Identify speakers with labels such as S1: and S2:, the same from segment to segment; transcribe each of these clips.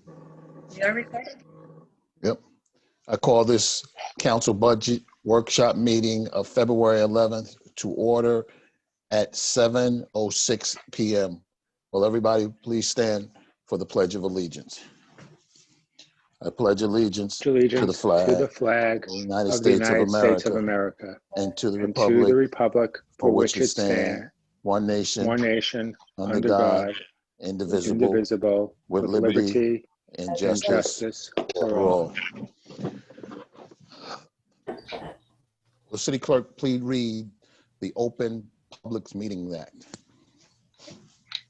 S1: We are recording.
S2: Yep. I call this council budget workshop meeting of February 11th to order at 7:06 p.m. Will everybody please stand for the Pledge of Allegiance? I pledge allegiance to the flag
S3: of
S2: the United States of America and to the republic for which it stands, one nation, under God, indivisible, with liberty and justice for all. Will City Clerk please read the Open Public Meetings Act?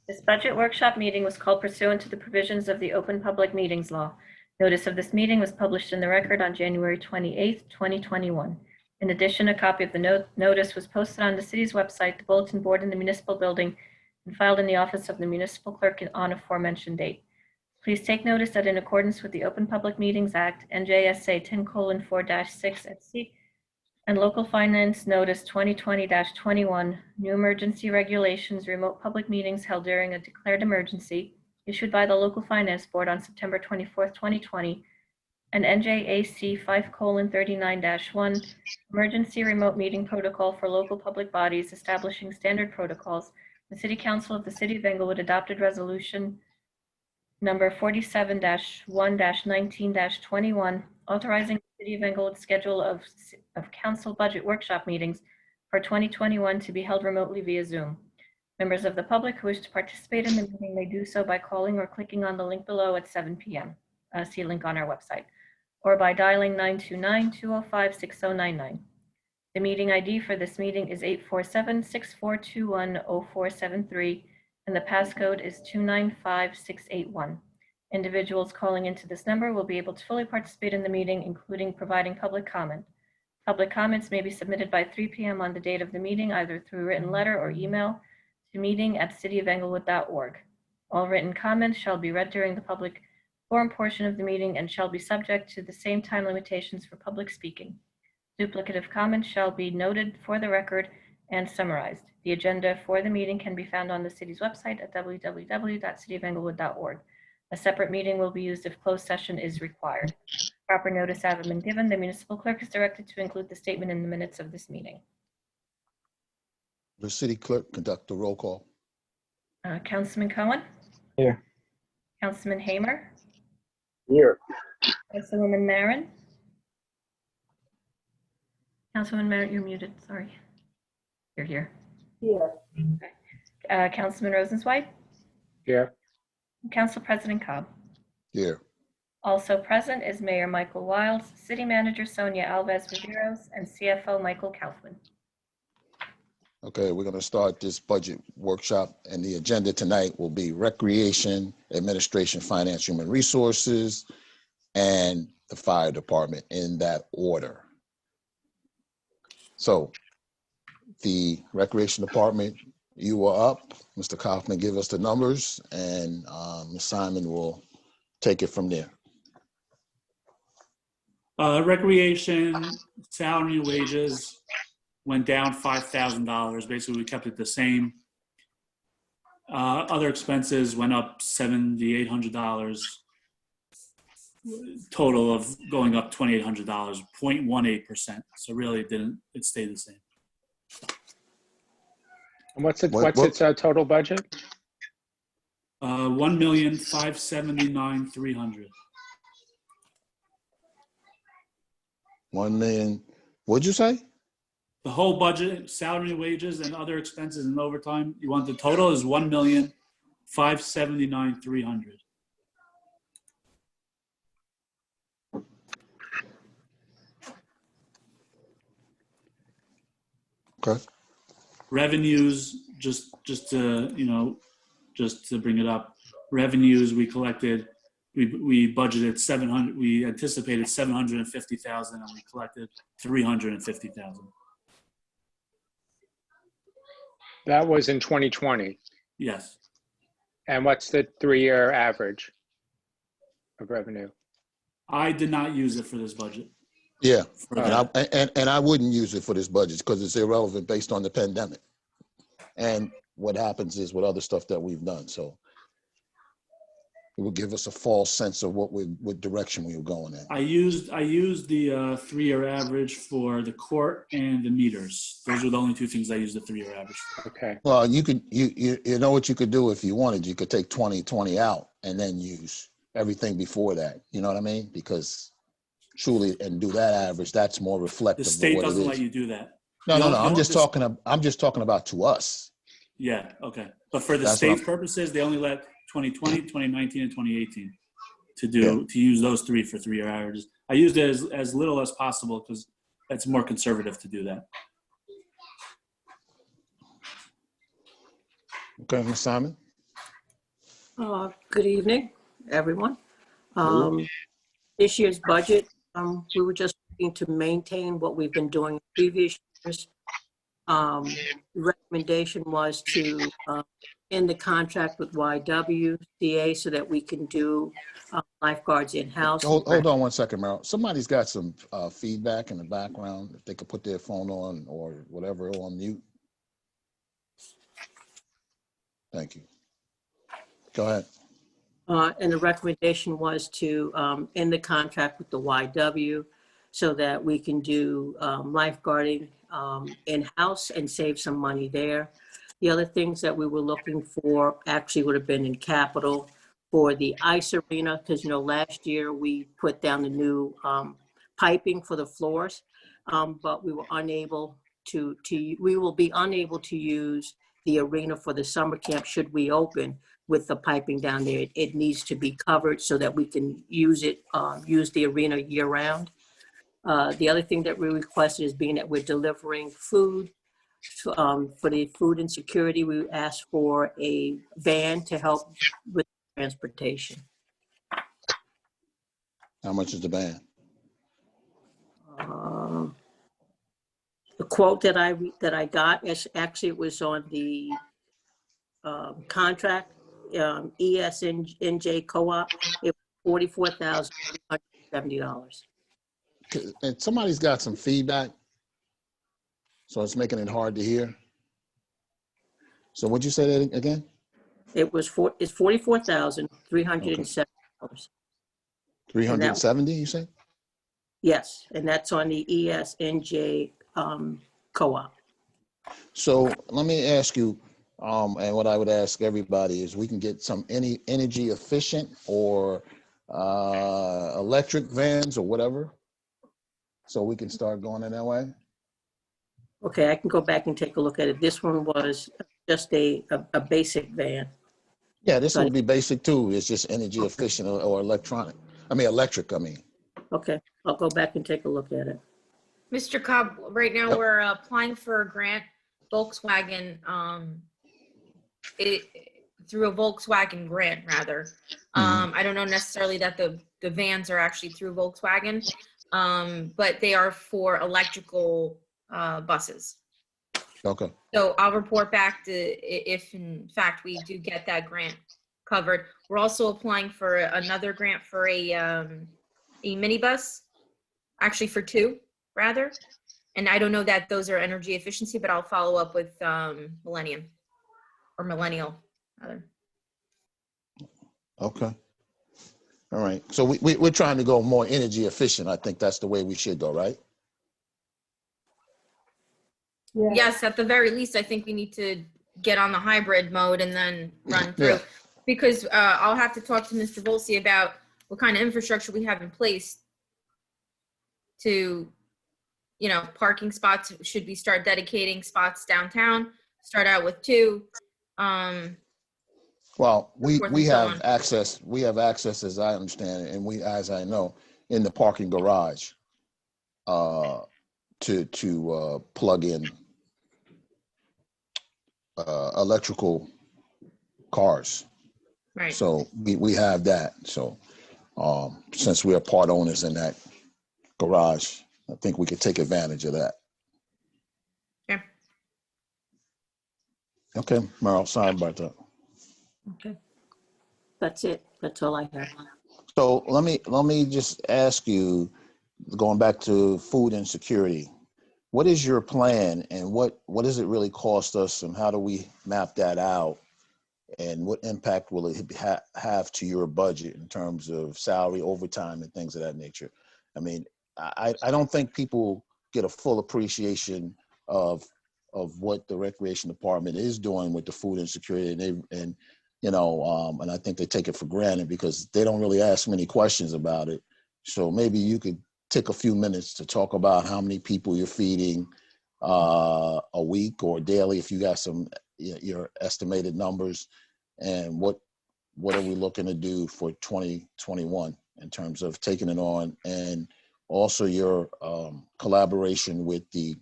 S1: This budget workshop meeting was called pursuant to the provisions of the Open Public Meetings Law. Notice of this meeting was published in the record on January 28th, 2021. In addition, a copy of the notice was posted on the city's website, the bulletin board in the municipal building, and filed in the office of the municipal clerk on aforementioned date. Please take notice that in accordance with the Open Public Meetings Act, NJSA 10:4-6 at C, and Local Finance Notice 2020-21, new emergency regulations, remote public meetings held during a declared emergency, issued by the Local Finance Board on September 24th, 2020, and NJAC 5:39-1, Emergency Remote Meeting Protocol for Local Public Bodies Establishing Standard Protocols, the City Council of the City of Englewood adopted resolution number 47-1-19-21, authorizing the City of Englewood's schedule of council budget workshop meetings for 2021 to be held remotely via Zoom. Members of the public who wish to participate in the meeting may do so by calling or clicking on the link below at 7 p.m. See link on our website, or by dialing 929-205-6099. The meeting ID for this meeting is 847-6421-0473, and the passcode is 295681. Individuals calling into this number will be able to fully participate in the meeting, including providing public comment. Public comments may be submitted by 3 p.m. on the date of the meeting, either through written letter or email to meeting@cityofenglewood.org. All written comments shall be read during the public forum portion of the meeting and shall be subject to the same time limitations for public speaking. Duplicative comments shall be noted for the record and summarized. The agenda for the meeting can be found on the city's website at www.cityofenglewood.org. A separate meeting will be used if closed session is required. Proper notice having been given, the municipal clerk is directed to include the statement in the minutes of this meeting.
S2: The city clerk conduct the roll call.
S1: Councilman Cohen?
S3: Here.
S1: Councilman Hamer?
S3: Here.
S1: Councilwoman Marin? Councilwoman Marin, you're muted, sorry. You're here.
S4: Here.
S1: Okay. Councilman Rosenzweig?
S3: Here.
S1: Council President Cobb?
S2: Here.
S1: Also present is Mayor Michael Wiles, City Manager Sonia Alves Riveros, and CFO Michael Kaufman.
S2: Okay, we're going to start this budget workshop, and the agenda tonight will be Recreation, Administration, Finance, Human Resources, and the Fire Department in that order. So the Recreation Department, you are up. Mr. Kaufman, give us the numbers, and Ms. Simon will take it from there.
S5: Recreation, salary and wages went down $5,000. Basically, we kept it the same. Other expenses went up $7,800. Total of going up $2,800, 0.18%. So really, it stayed the same.
S3: And what's its total budget?
S5: $1,579,300.
S2: 1 million. What'd you say?
S5: The whole budget, salary, wages, and other expenses and overtime. You want the total is $1,579,300.
S2: Okay.
S5: Revenues, just to bring it up. Revenues we collected. We budgeted 700. We anticipated 750,000, and we collected 350,000.
S3: That was in 2020.
S5: Yes.
S3: And what's the 3-year average of revenue?
S5: I did not use it for this budget.
S2: Yeah, and I wouldn't use it for this budget because it's irrelevant based on the pandemic and what happens is with other stuff that we've done. So It would give us a false sense of what direction we were going in.
S5: I used the 3-year average for the court and the meters. Those were the only two things I used the 3-year average for.
S3: Okay.
S2: Well, you know what you could do if you wanted. You could take 2020 out and then use everything before that. You know what I mean? Because truly, and do that average, that's more
S5: The
S2: reflective of
S5: state
S2: what it
S5: doesn't
S2: is.
S5: let you do that.
S2: No.
S5: You
S2: I'm
S5: don't
S2: just talking about to us.
S5: Yeah, okay. But for the
S2: That's what
S5: state's purposes, they only let 2020, 2019, and 2018 to
S2: Yeah.
S5: use those three for 3-year averages. I used it as little as possible because it's more conservative to do that.
S2: Okay, Ms. Simon?
S4: Good evening, everyone. This year's budget, we were just looking to maintain what we've been doing in previous years. The recommendation was to end the contract with YWCA so that we can do lifeguards in-house.
S2: Hold on one second, Meryl. Somebody's got some feedback in the background. If they could put their phone on or whatever on mute. Thank you. Go ahead.
S4: And the recommendation was to end the contract with the YW so that we can do lifeguarding in-house and save some money there. The other things that we were looking for actually would have been in capital for the ice arena, because, last year we put down the new piping for the floors, but we were unable we will be unable to use the arena for the summer camp should we open with the piping down there. It needs to be covered so that we can use it, use the arena year round. The other thing that we requested is being that we're delivering food for the food insecurity, we asked for a van to help with transportation.
S2: How much is the band?
S4: The quote that I got is actually it was on the contract, ESNJ Co-op. It was $44,370.
S2: And somebody's got some feedback, so it's making it hard to hear. So what'd you say that again?
S4: It's $44,370.
S2: 370, you say?
S4: Yes, and that's on the ESNJ Co-op.
S2: So let me ask you, and what I would ask everybody is we can get some energy efficient or electric vans or whatever, so we can start going in that way.
S4: Okay, I can go back and take a look at it. This one was just a basic van.
S2: Yeah, this would be basic too. It's just energy efficient or electronic. Electric.
S4: Okay, I'll go back and take a look at it.
S6: Mr. Cobb, right now
S2: Yep.
S6: we're applying for a grant, Volkswagen, through a Volkswagen grant rather. I don't know necessarily that the vans are actually through Volkswagen, but they are for electrical buses.
S2: Okay.
S6: So I'll report back to if in fact we do get that grant covered. We're also applying for another grant for a minibus, actually for 2 rather. And I don't know that those are energy efficiency, but I'll follow up with Millennium or Millennial rather.
S2: Okay. All right. So we're trying to go more energy efficient. I think that's the way we should go, right?
S4: Yeah.
S6: Yes, at the very least, I think we need to get on the hybrid mode and then run through.
S2: Yeah.
S6: Because I'll have to talk to Mr. Volsi about what kind of infrastructure we have in place to, parking spots. Should we start dedicating spots downtown? Start out with 2.
S2: Well, we
S6: Forth and so
S2: have
S6: on.
S2: access. We have access, as I understand it, and as I know, in the parking garage, to plug in electrical cars.
S6: Right.
S2: So we have that. So since we are part owners in that garage, I think we could take advantage of that.
S6: Yeah.
S2: Okay, Meryl, sorry about that.
S4: Okay. That's it. That's all I have.
S2: So let me just ask you, going back to food insecurity, what is your plan and what does it really cost us and how do we map that out And what impact will it have to your budget in terms of salary, overtime, and things of that nature? I mean, I don't think people get a full appreciation of what the recreation department is doing with the food insecurity, and I think they take it for granted because they don't really ask many questions about it. So maybe you could take a few minutes to talk about how many people you're feeding a week or daily, if you got some your estimated numbers, and what are we looking to do for 2021 in terms of taking it on, and also your collaboration with the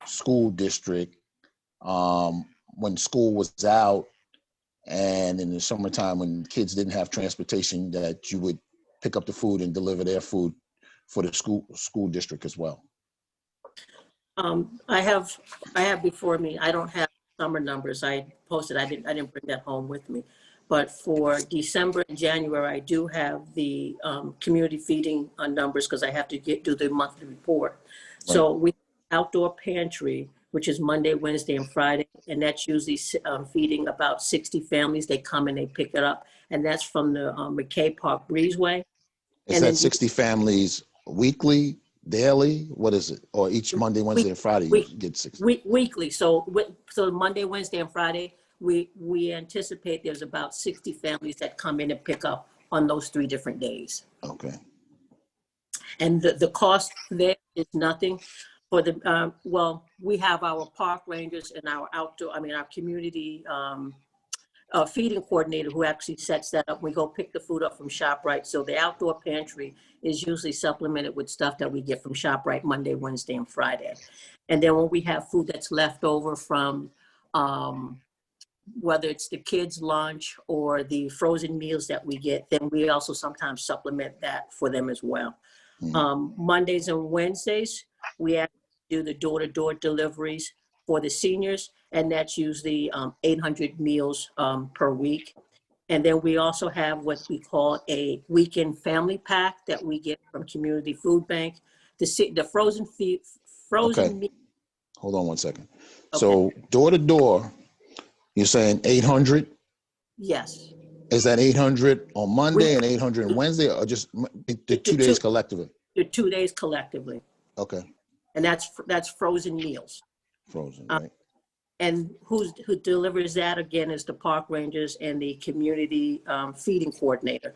S2: school district when school was out and in the summertime when kids didn't have transportation, that you would pick up the food and deliver their food for the school district as well.
S4: I have before me, I don't have summer numbers. I posted, I didn't bring that home with me. But for December and January, I do have the community feeding numbers because I have to do the monthly report. So we outdoor pantry, which is Monday, Wednesday, and Friday, and that's usually feeding about 60 families. They come and they pick it up, and that's from the McKay Park Breezeway.
S2: Is that 60 families weekly, daily? What is it? Or each Monday, Wednesday, and Friday you get 60?
S4: Weekly. So Monday, Wednesday, and Friday, we anticipate there's about 60 families that come in and pick up on those 3 different days.
S2: Okay.
S4: And the cost there is nothing. For the we have our park rangers and our our community feeding coordinator who actually sets that up. We go pick the food up from ShopRite. So the outdoor pantry is usually supplemented with stuff that we get from ShopRite Monday, Wednesday, and Friday. And then when we have food that's left over from whether it's the kids' lunch or the frozen meals that we get, then we also sometimes supplement that for them as well. Mondays and Wednesdays, we actually do the door-to-door deliveries for the seniors, and that's usually 800 meals per week. And then we also have what we call a weekend family pack that we get from Community Food Bank. The frozen
S2: Okay.
S4: meat.
S2: Hold on one second.
S4: Okay.
S2: So door-to-door, you're saying 800?
S4: Yes.
S2: Is that 800 on Monday and 800 on Wednesday, or just the 2 days collectively?
S4: The 2 days collectively.
S2: Okay.
S4: And that's frozen meals.
S2: Frozen, right?
S4: And who delivers that again is the park rangers and the community feeding coordinator.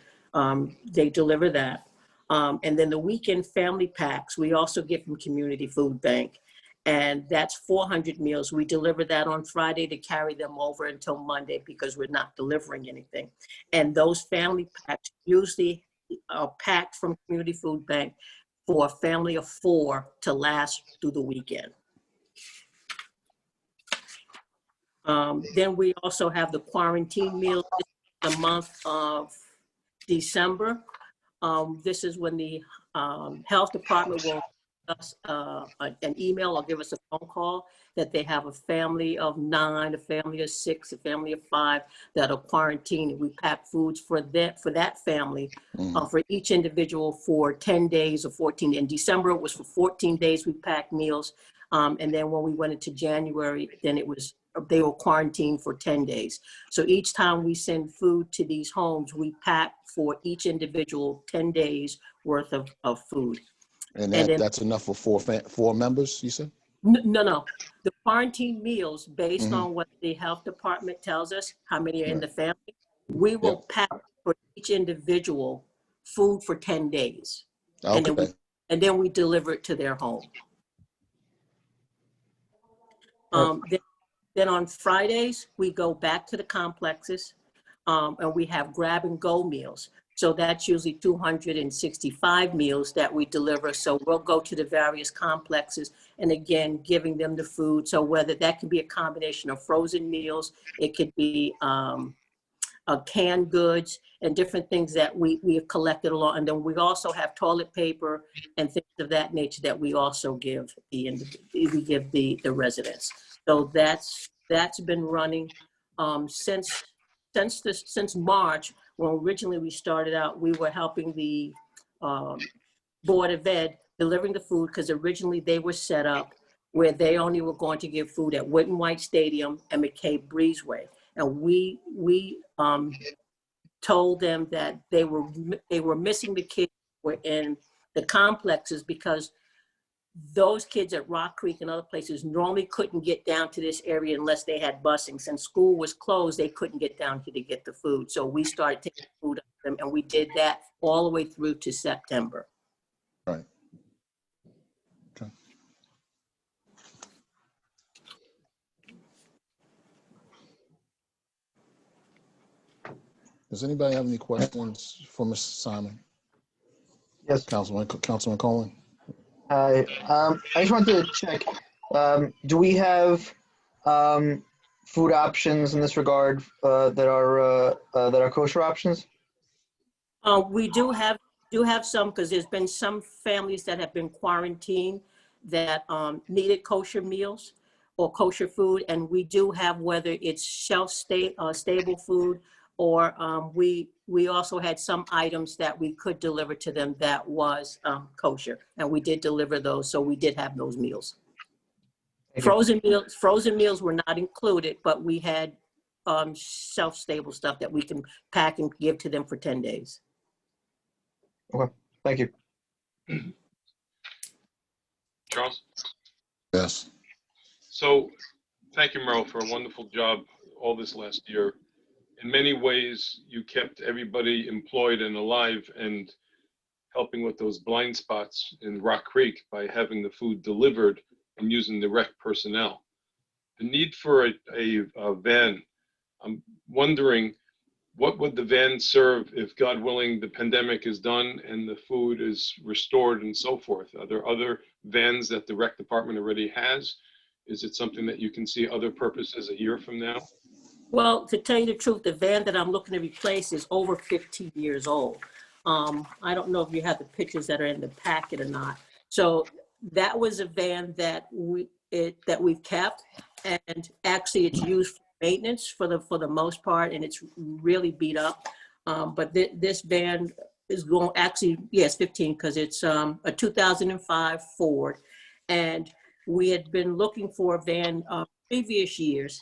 S4: They deliver that. And then the weekend family packs, we also get from Community Food Bank. And that's 400 meals. We deliver that on Friday to carry them over until Monday because we're not delivering anything. And those family packs usually are packed from Community Food Bank for a family of 4 to last through the weekend. Then we also have the quarantine meals the month of December. This is when the health department will give us an email or give us a phone call that they have a family of 9, a family of 6, a family of 5 that are quarantined. We pack foods for that family, for each individual for 10 days or 14. In December, it was for 14 days we packed meals. And then when we went into January, then they were quarantined for 10 days. So each time we send food to these homes, we pack for each individual 10 days worth of food.
S2: And that's enough for 4 members, you said?
S4: No. The quarantine meals, based on what the health department tells us, how many are in the family, we will pack for each individual food for 10 days.
S2: Okay.
S4: And then we deliver it to their home. Then on Fridays, we go back to the complexes and we have grab and go meals. So that's usually 265 meals that we deliver. So we'll go to the various complexes and again, giving them the food. So whether that could be a combination of frozen meals, it could be canned goods and different things that we have collected along. And then we also have toilet paper and things of that nature that we also give the residents. So that's been running since March. When originally we started out, we were helping the Board of Ed delivering the food because originally they were set up where they only were going to give food at Whit and White Stadium and McKay Breezeway. And we told them that they were missing the kids who were in the complexes because those kids at Rock Creek and other places normally couldn't get down to this area unless they had busing. Since school was closed, they couldn't get down here to get the food. So we started taking food up to them, and we did that all the way through to September.
S2: Right. Okay. Does anybody have any questions for Mr. Simon?
S7: Yes.
S2: Councilman Cohen?
S7: Hi. I just wanted to check. Do we have food options in this regard that are kosher options?
S4: We do have some, because there's been some families that have been quarantined that needed kosher meals or kosher food, and we do have, whether it's stable food, or we also had some items that we could deliver to them that was kosher, and we did deliver those, so we did have those meals.
S7: Thank you.
S4: Frozen meals were not included, but we had shelf-stable stuff that we can pack and give to them for 10 days.
S7: Thank you.
S8: Charles?
S2: Yes.
S8: So, thank you, Merle, for a wonderful job all this last year. In many ways, you kept everybody employed and alive and helping with those blind spots in Rock Creek by having the food delivered and using the rec personnel. The need for a van, I'm wondering, what would the van serve if, God willing, the pandemic is done and the food is restored and so forth? Are there other vans that the rec department already has? Is it something that you can see other purposes a year from now?
S4: Well, to tell you the truth, the van that I'm looking to replace is over 15 years old. I don't know if you have the pictures that are in the packet or not. So that was a van that we've kept, and actually it's used for maintenance for the most part, and it's really beat up. But this van is going, actually, yes, 15, because it's a 2005 Ford, and we had been looking for a van previous years.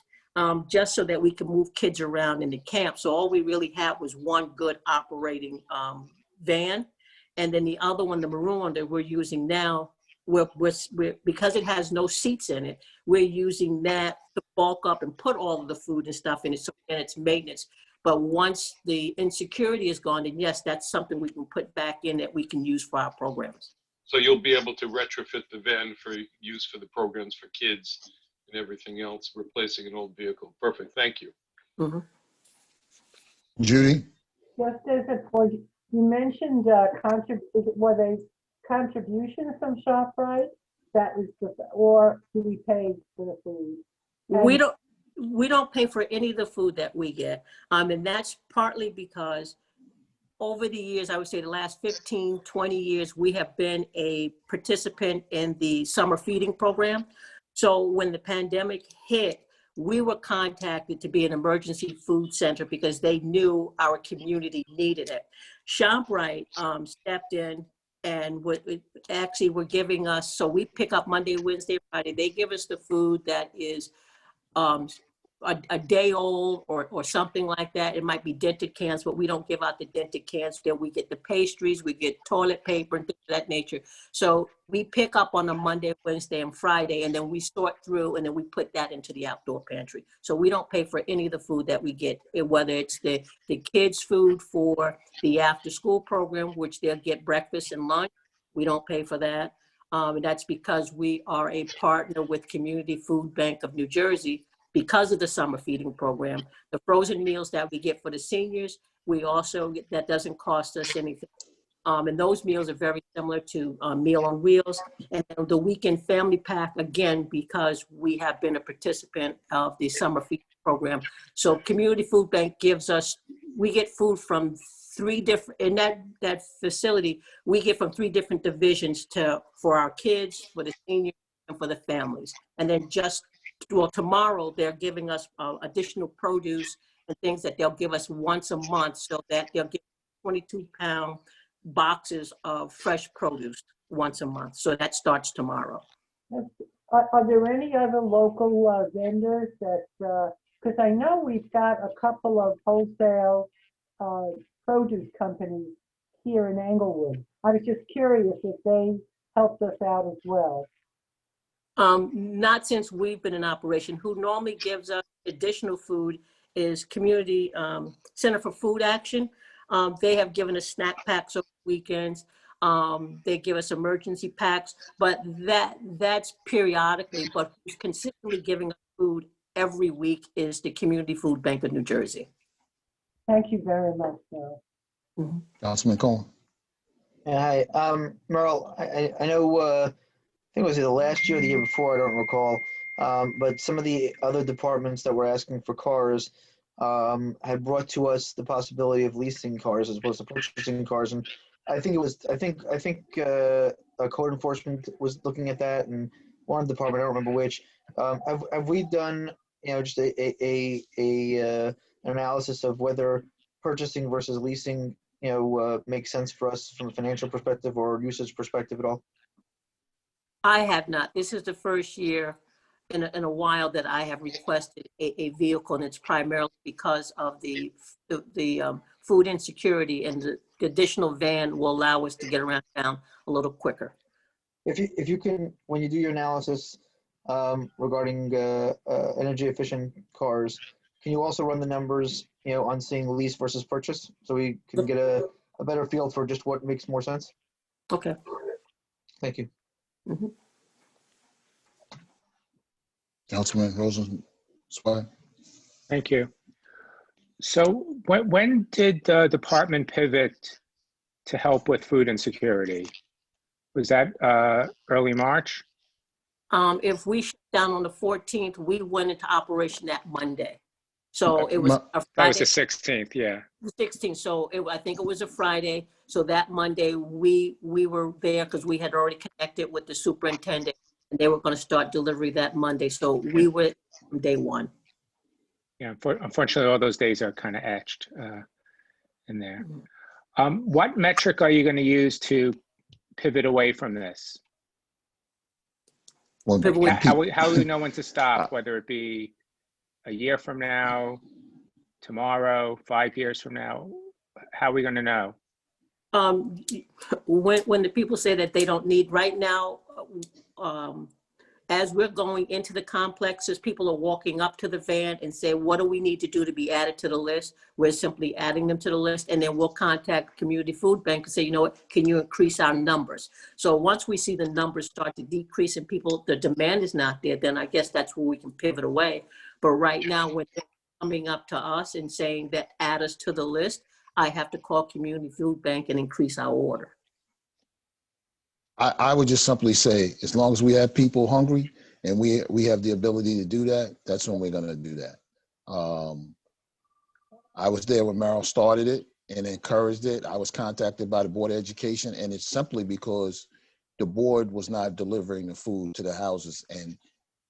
S4: Just so that we can move kids around in the camp. So all we really had was one good operating van. And then the other one, the maroon one that we're using now, we're because it has no seats in it, we're using that to bulk up and put all of the food and stuff in it, so and it's maintenance. But once the insecurity is gone, then yes, that's something we can put back in that we can use for our programs.
S8: So you'll be able to retrofit the van for use for the programs for kids and everything else, replacing an old vehicle. Perfect, thank you.
S4: Mm-hmm.
S2: Judy?
S9: Just as a point, you mentioned were they contributions from ShopRite? That was or do we pay for the food?
S4: We don't pay for any of the food that we get. And that's partly because over the years, I would say the last 15, 20 years, we have been a participant in the summer feeding program. So when the pandemic hit, we were contacted to be an emergency food center because they knew our community needed it. ShopRite stepped in and actually were giving us, so we pick up Monday, Wednesday, Friday. They give us the food that is a day old or something like that. It might be dented cans, but we don't give out the dented cans. Then we get the pastries, we get toilet paper and things of that nature. So we pick up on a Monday, Wednesday, and Friday, and then we sort through, and then we put that into the outdoor pantry. So we don't pay for any of the food that we get, whether it's the kids' food for the after-school program, which they'll get breakfast and lunch. We don't pay for that. And that's because we are a partner with Community Food Bank of New Jersey, because of the summer feeding program. The frozen meals that we get for the seniors, we also get, that doesn't cost us anything. And those meals are very similar to Meal on Wheels. And the weekend family pack, again, because we have been a participant of the summer feeding program. So Community Food Bank gives us, we get food from 3 different, in that facility, we get from 3 different divisions for our kids, for the seniors, and for the families. And then well, tomorrow they're giving us additional produce and things that they'll give us once a month, so that they'll give 22-pound boxes of fresh produce once a month. So that starts tomorrow.
S9: Are there any other local vendors that, Because I know we've got a couple of wholesale produce companies here in Englewood. I was just curious if they helped us out as well.
S4: Not since we've been in operation. Who normally gives us additional food is Community Center for Food Action. They have given us snack packs over weekends. They give us emergency packs, but that's periodically. But who's consistently giving us food every week is the Community Food Bank of New Jersey.
S9: Thank you very much, Sarah.
S2: Councilman Cohen.
S7: Yeah, hi. Merle, I know, I think it was either last year or the year before, I don't recall. But some of the other departments that were asking for cars had brought to us the possibility of leasing cars as opposed to purchasing cars. And I think code enforcement was looking at that, and one department, I don't remember which. Have we done, just an analysis of whether purchasing versus leasing, makes sense for us from a financial perspective or usage perspective at all?
S4: I have not. This is the first year in a while that I have requested a vehicle, and it's primarily because of the food insecurity, and the additional van will allow us to get around town a little quicker.
S7: If you can, when you do your analysis regarding energy efficient cars, can you also run the numbers, on seeing lease versus purchase, so we can get a better feel for just what makes more sense?
S4: Okay.
S7: Thank you.
S4: Mhm.
S2: Councilman Rosenzweig.
S3: Thank you. So when did the department pivot to help with food insecurity? Was that early March?
S4: If we shut down on the 14th, we went into operation that Monday. So it was a
S3: That
S4: Friday.
S3: was the 16th, yeah.
S4: The 16th, so I think it was a Friday. So that Monday, we were there because we had already connected with the superintendent, and they were going to start delivery that Monday. So we were from day one.
S3: Yeah, unfortunately, all those days are kind of etched in there. What metric are you going to use to pivot away from this?
S2: Well,
S3: How will we know when to stop, whether it be a year from now, tomorrow, 5 years from now? How are we going to know?
S4: When the people say that they don't need right now, as we're going into the complexes, people are walking up to the van and say, what do we need to do to be added to the list? We're simply adding them to the list, and then we'll contact Community Food Bank and say, you know what, can you increase our numbers? So once we see the numbers start to decrease and the demand is not there, then I guess that's where we can pivot away. But right now, when they're coming up to us and saying that add us to the list, I have to call Community Food Bank and increase our order.
S2: I would just simply say, as long as we have people hungry and we have the ability to do that, that's when we're going to do that. I was there when Merrill started it and encouraged it. I was contacted by the Board of Education, and it's simply because the board was not delivering the food to the houses, and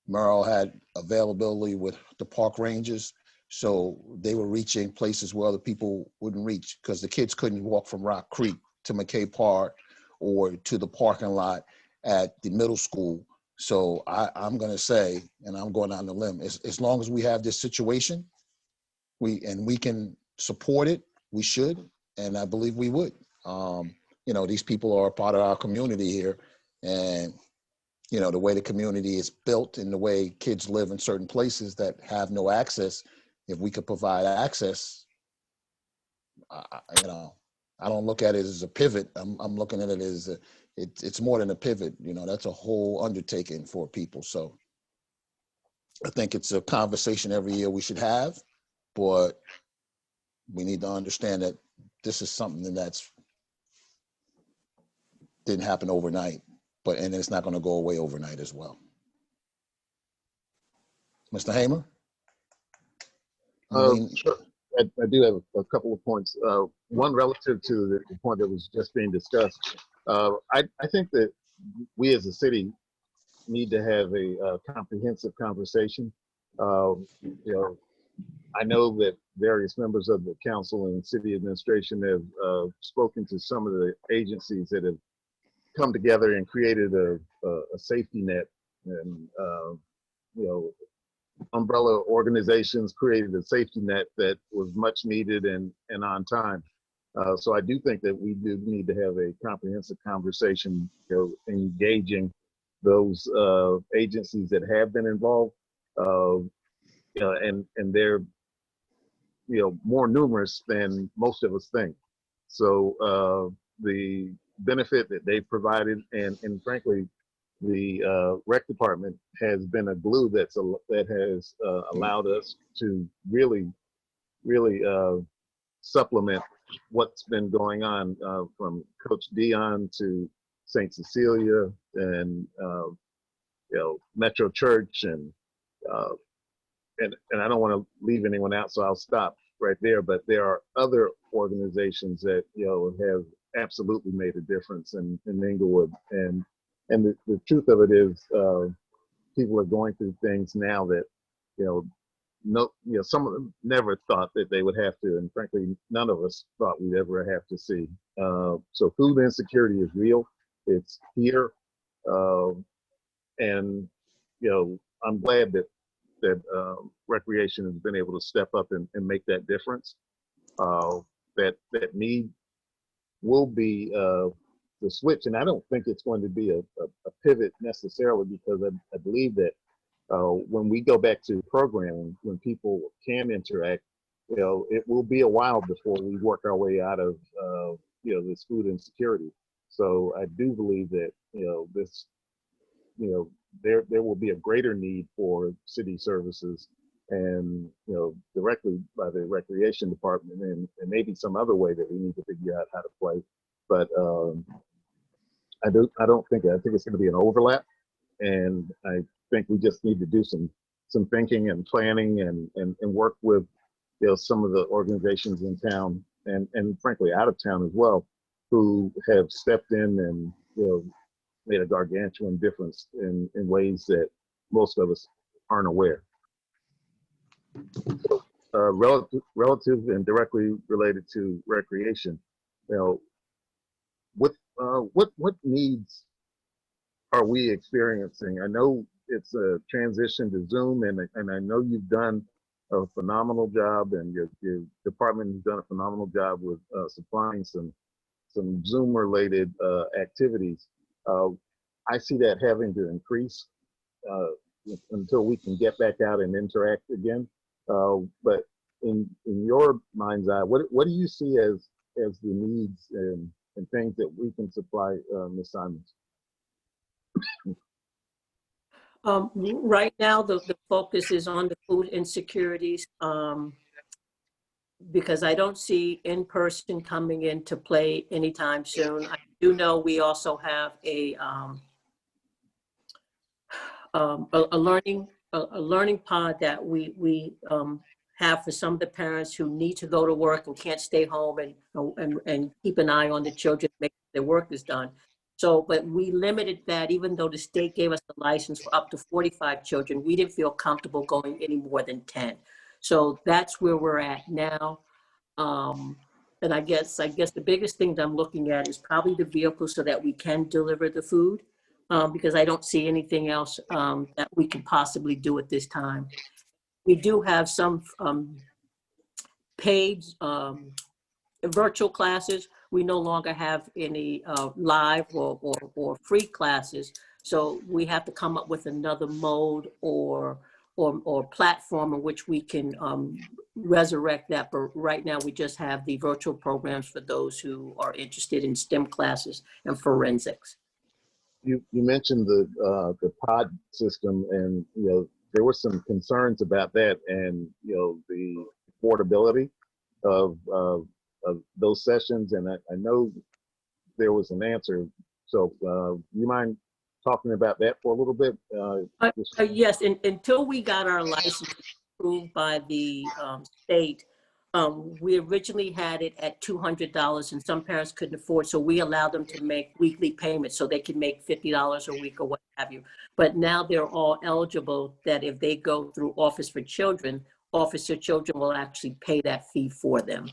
S2: Merrill had availability with the park rangers, so they were reaching places where other people wouldn't reach, because the kids couldn't walk from Rock Creek to McKay Park or to the parking lot at the middle school. So I'm going to say, and I'm going on the limb, as long as we have this situation, we can support it, we should, and I believe we would. These people are a part of our community here, and the way the community is built and the way kids live in certain places that have no access, if we could provide access, I don't look at it as a pivot. I'm looking at it as it's more than a pivot. That's a whole undertaking for people. So I think it's a conversation every year we should have, but we need to understand that this is something that's didn't happen overnight, and it's not going to go away overnight as well. Mr. Hamer?
S10: Sure. I do have a couple of points. One relative to the point that was just being discussed. I think that we as a city need to have a comprehensive conversation. I know that various members of the council and city administration have spoken to some of the agencies that have come together and created a safety net, and umbrella organizations created a safety net that was much needed and on time. So I do think that we do need to have a comprehensive conversation, engaging those agencies that have been involved, and they're more numerous than most of us think. So the benefit that they provided, and frankly, the rec department has been a glue that has allowed us to really supplement what's been going on, from Coach Dion to St. Cecilia and Metro Church, and I don't want to leave anyone out, so I'll stop right there. But there are other organizations that have absolutely made a difference in Inglewood, and the truth of it is, people are going through things now that some of them never thought that they would have to, and frankly, none of us thought we'd ever have to see. So food insecurity is real. It's here, and I'm glad that recreation has been able to step up and make that difference. That need will be the switch, and I don't think it's going to be a pivot necessarily, because I believe that when we go back to programming, when people can interact, it will be a while before we work our way out of this food insecurity. So I do believe that there will be a greater need for city services, and directly by the recreation department, and maybe some other way that we need to figure out how to play. But I think it's going to be an overlap, and I think we just need to do some thinking and planning and work with some of the organizations in town and frankly out of town as well, who have stepped in and made a gargantuan difference in ways that most of us aren't aware. So, relative and directly related to recreation, what needs are we experiencing? I know it's a transition to Zoom, and I know you've done a phenomenal job, and your department has done a phenomenal job with supplying some Zoom related activities. I see that having to increase until we can get back out and interact again. But in your mind's eye, what do you see as the needs and things that we can supply, Ms. Simons?
S4: Right now, the focus is on the food insecurities, because I don't see in-person coming into play anytime soon. I do know we also have a learning pod that we have for some of the parents who need to go to work and can't stay home and keep an eye on the children, make sure their work is done. So, but we limited that. Even though the state gave us the license for up to 45 children, we didn't feel comfortable going any more than 10. So that's where we're at now. And I guess the biggest thing that I'm looking at is probably the vehicle so that we can deliver the food, because I don't see anything else that we can possibly do at this time. We do have some paid virtual classes. We no longer have any live or free classes. So we have to come up with another mode or platform in which we can resurrect that. But right now we just have the virtual programs for those who are interested in STEM classes and forensics.
S10: You mentioned the pod system, and there were some concerns about that, and the affordability of those sessions, and I know there was an answer. So you mind talking about that for a little bit?
S4: Yes, until we got our license approved by the state, we originally had it at $200, and some parents couldn't afford, so we allowed them to make weekly payments so they can make $50 a week or what have you. But now they're all eligible that if they go through Office for Children will actually pay that fee for them.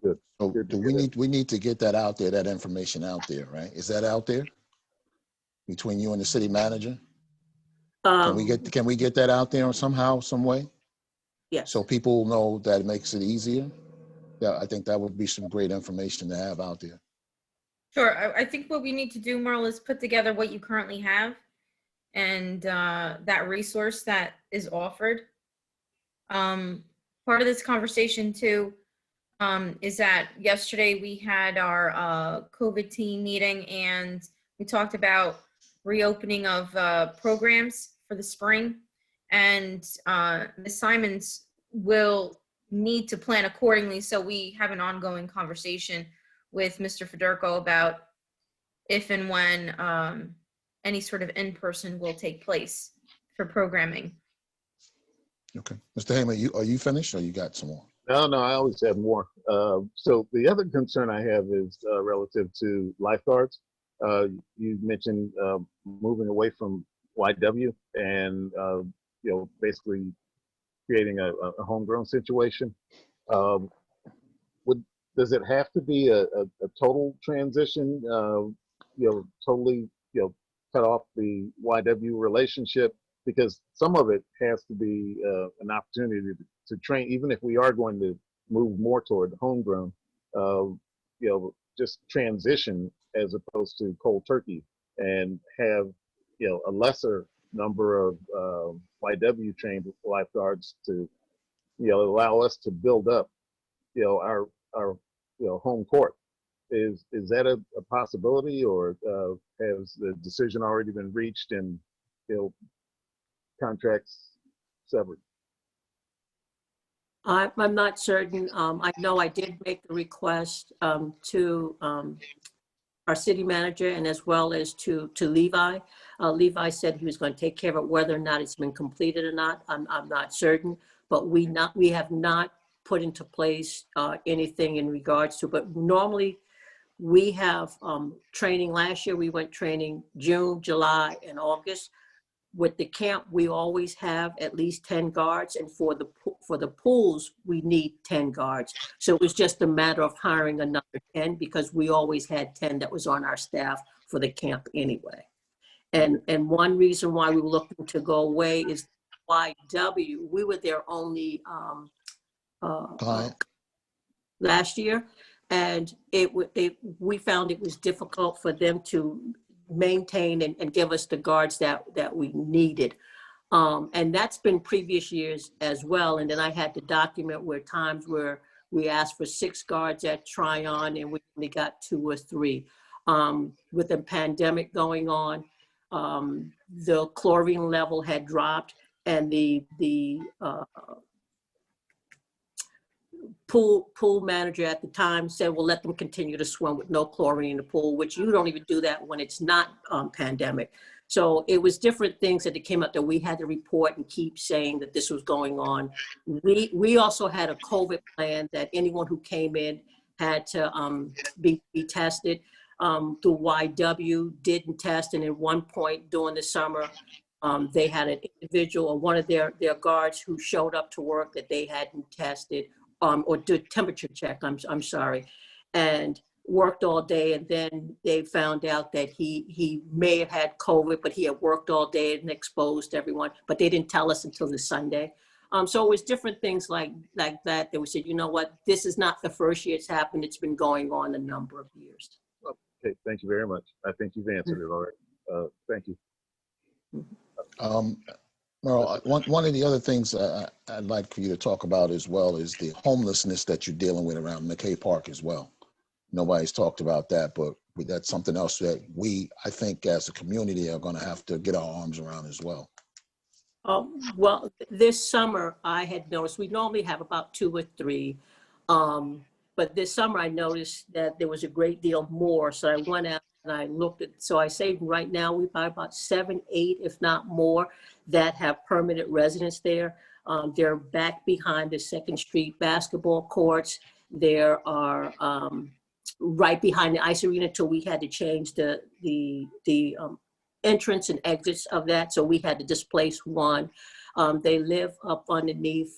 S10: Good.
S2: So do we need to get that out there, that information out there, right? Is that out there between you and the city manager? Can we get that out there somehow, some way?
S4: Yes.
S2: So people know that it makes it easier? Yeah, I think that would be some great information to have out there.
S6: Sure. I think what we need to do, Merle, is put together what you currently have and that resource that is offered. Part of this conversation too is that yesterday we had our COVID team meeting and we talked about reopening of programs for the spring, and Ms. Simons will need to plan accordingly. So we have an ongoing conversation with Mr. Federico about if and when any sort of in-person will take place for programming.
S2: Okay. Mr. Heyman, are you finished or you got some more?
S10: No, I always have more. So the other concern I have is relative to lifeguards. You mentioned moving away from YW and basically creating a homegrown situation. Does it have to be a total transition? Totally cut off the YW relationship, because some of it has to be an opportunity to train, even if we are going to move more toward homegrown, just transition as opposed to cold turkey, and have a lesser number of YW trained lifeguards to allow us to build up our home court. Is that a possibility, or has the decision already been reached and contracts severed?
S4: I'm not certain. I know I did make the request to our city manager and as well as to Levi. Levi said he was going to take care of it. Whether or not it's been completed or not, I'm not certain. But we have not put into place anything in regards to. But normally we have training. Last year we went training June, July, and August. With the camp, we always have at least 10 guards, and for the pools, we need 10 guards. So it was just a matter of hiring another 10, because we always had 10 that was on our staff for the camp anyway. And one reason why we were looking to go away is YW. We were their only
S2: Client.
S4: last year, and we found it was difficult for them to maintain and give us the guards that we needed. And that's been previous years as well. And then I had to document where times where we asked for 6 guards at Tryon and we only got 2 or 3. With the pandemic going on, the chlorine level had dropped, and the pool manager at the time said, well, let them continue to swim with no chlorine in the pool, which you don't even do that when it's not pandemic. So it was different things that came up that we had to report and keep saying that this was going on. We also had a COVID plan that anyone who came in had to be tested. The YW didn't test, and at one point during the summer, they had an individual or one of their guards who showed up to work that they hadn't tested. Or did temperature check, I'm sorry, and worked all day. And then they found out that he may have had COVID, but he had worked all day and exposed everyone, but they didn't tell us until the Sunday. So it was different things like that. They would say, you know what, this is not the first year it's happened. It's been going on a number of years.
S10: Okay, thank you very much. I think you've answered it already. Thank you.
S2: Merle, one of the other things I'd like for you to talk about as well is the homelessness that you're dealing with around McKay Park as well. Nobody's talked about that, but that's something else that I think as a community are going to have to get our arms around as well.
S4: Well, this summer I had noticed, we normally have about 2 or 3, but this summer I noticed that there was a great deal more. So I went out and I looked at, so I say right now we've got about 7, 8, if not more, that have permanent residence there. They're back behind the 2nd Street basketball courts. There are right behind the ice arena, till we had to change the entrance and exits of that. So we had to displace one. They live up underneath,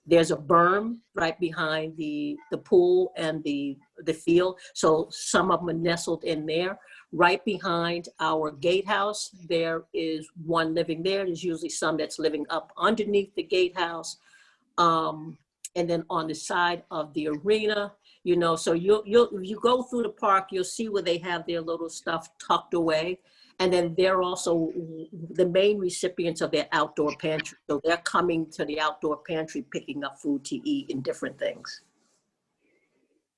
S4: there's a berm right behind the pool and the field. So some of them are nestled in there. Right behind our gatehouse, there is one living there. There's usually some that's living up underneath the gatehouse. And then on the side of the arena, you know, so if you go through the park, you'll see where they have their little stuff tucked away. And then they're also the main recipients of their outdoor pantry. So they're coming to the outdoor pantry, picking up food to eat and different things.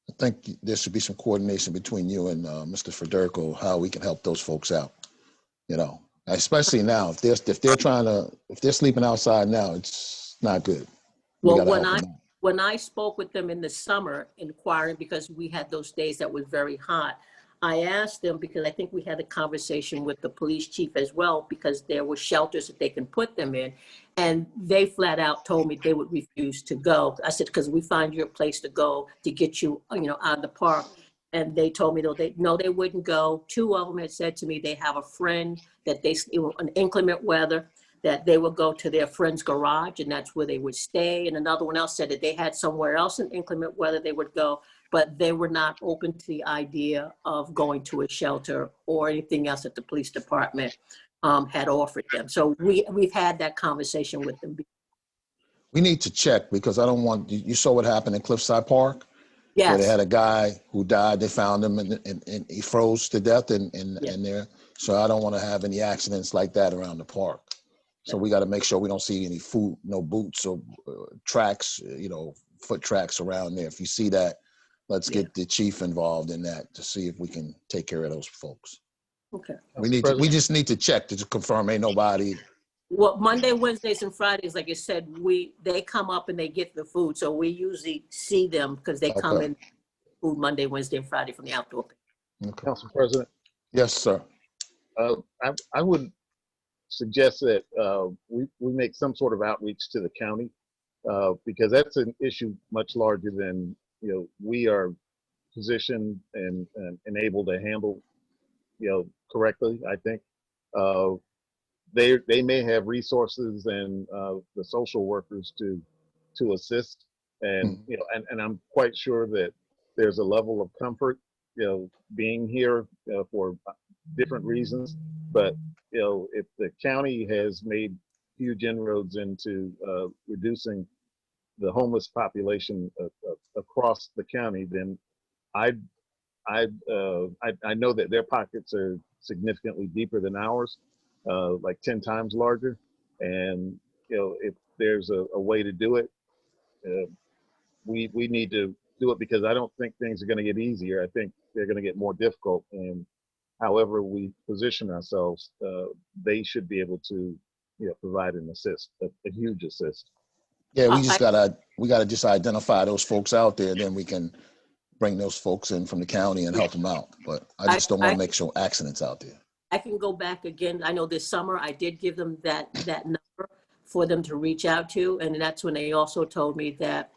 S2: I think there should be some coordination between you and Mr. Federico, how we can help those folks out. You know, especially now, if they're sleeping outside now, it's not good. We
S4: Well,
S2: gotta help them out.
S4: when I spoke with them in the summer, inquiring, because we had those days that was very hot, I asked them, because I think we had a conversation with the police chief as well, because there were shelters that they can put them in. And they flat out told me they would refuse to go. I said, because we find you a place to go to get you, you know, out of the park. And they told me, no, they wouldn't go. Two of them had said to me, they have a friend that in inclement weather, that they would go to their friend's garage and that's where they would stay. And another one else said that they had somewhere else in inclement weather they would go, but they were not open to the idea of going to a shelter or anything else that the police department had offered them. So we've had that conversation with them.
S2: We need to check, because I don't want, you saw what happened in Cliffside Park? Where they
S4: Yes,
S2: had a guy who died, they found him and he froze to death in there. So I don't want to have any accidents like that around the park. So we got to make sure we don't see any food, no boots or tracks, you know, foot tracks around there. If you see that, let's get the chief involved in that to see if we can take care of those folks.
S4: okay.
S2: We just need to check to confirm ain't nobody.
S4: Well, Monday, Wednesdays, and Fridays, like I said, they come up and they get the food. So we usually see them because they come
S2: Okay.
S4: in food Monday, Wednesday, and Friday from the outdoor.
S2: Okay.
S10: Council President,
S2: Yes, sir.
S10: I would suggest that we make some sort of outreach to the county because that's an issue much larger than, you know, we are positioned and able to handle, you know, correctly. I think they may have resources and the social workers to assist, and you know, and I'm quite sure that there's a level of comfort, you know, being here for different reasons. But you know, if the county has made huge inroads into reducing the homeless population across the county, then I know that their pockets are significantly deeper than ours, like 10 times larger. And you know, if there's a way to do it, we need to do it, because I don't think things are going to get easier. I think they're going to get more difficult. And however we position ourselves, they should be able to, you know, provide an assist, a huge assist.
S2: Yeah, we gotta just identify those folks out there, then we can bring those folks in from the county and help them out. But I just don't want to make sure accidents out there.
S4: I can go back again. I know this summer I did give them that number for them to reach out to. And that's when they also told me that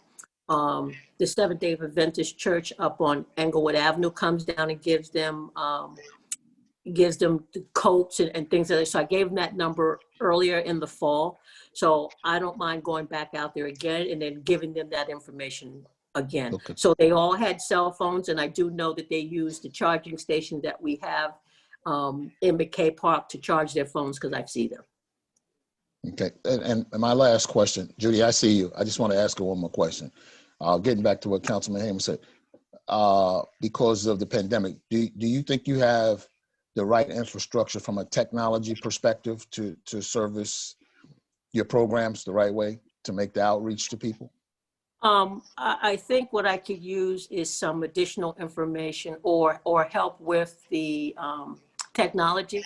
S4: the Seventh-day Adventist Church up on Englewood Avenue comes down and gives them the coats and things like that. So I gave them that number earlier in the fall. So I don't mind going back out there again and then giving them that information again.
S2: Okay.
S4: So they all had cell phones, and I do know that they use the charging station that we have in McKay Park to charge their phones, because I've seen them.
S2: Okay, and my last question, Judy, I see you. I just want to ask her one more question. Getting back to what Councilman Hamer said, because of the pandemic, do you think you have the right infrastructure from a technology perspective to service your programs the right way to make the outreach to people?
S4: I think what I could use is some additional information or help with the technology,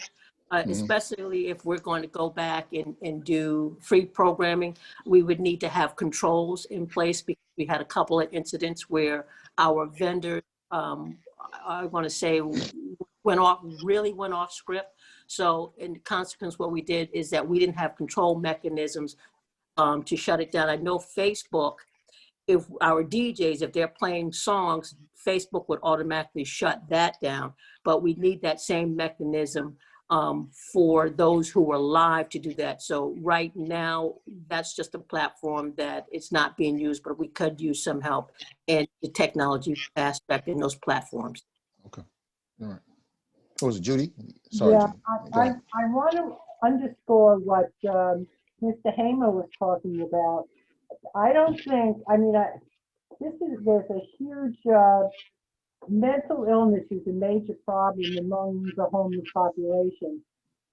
S4: especially if we're going to go back and do free programming. We would need to have controls in place, because we had a couple of incidents where our vendors, I want to say, went off script. So in consequence, what we did is that we didn't have control mechanisms to shut it down. I know Facebook, if our DJs, if they're playing songs, Facebook would automatically shut that down. But we need that same mechanism for those who are live to do that. So right now, that's just a platform that it's not being used, but we could use some help in the technology aspect in those platforms.
S2: Okay, all right. What was it, Judy? Sorry,
S9: Yeah,
S2: Judy. Go ahead.
S9: I want to underscore what Mr. Hamer was talking about. I don't think, I mean, there's a huge, mental illness is a major problem among the homeless population.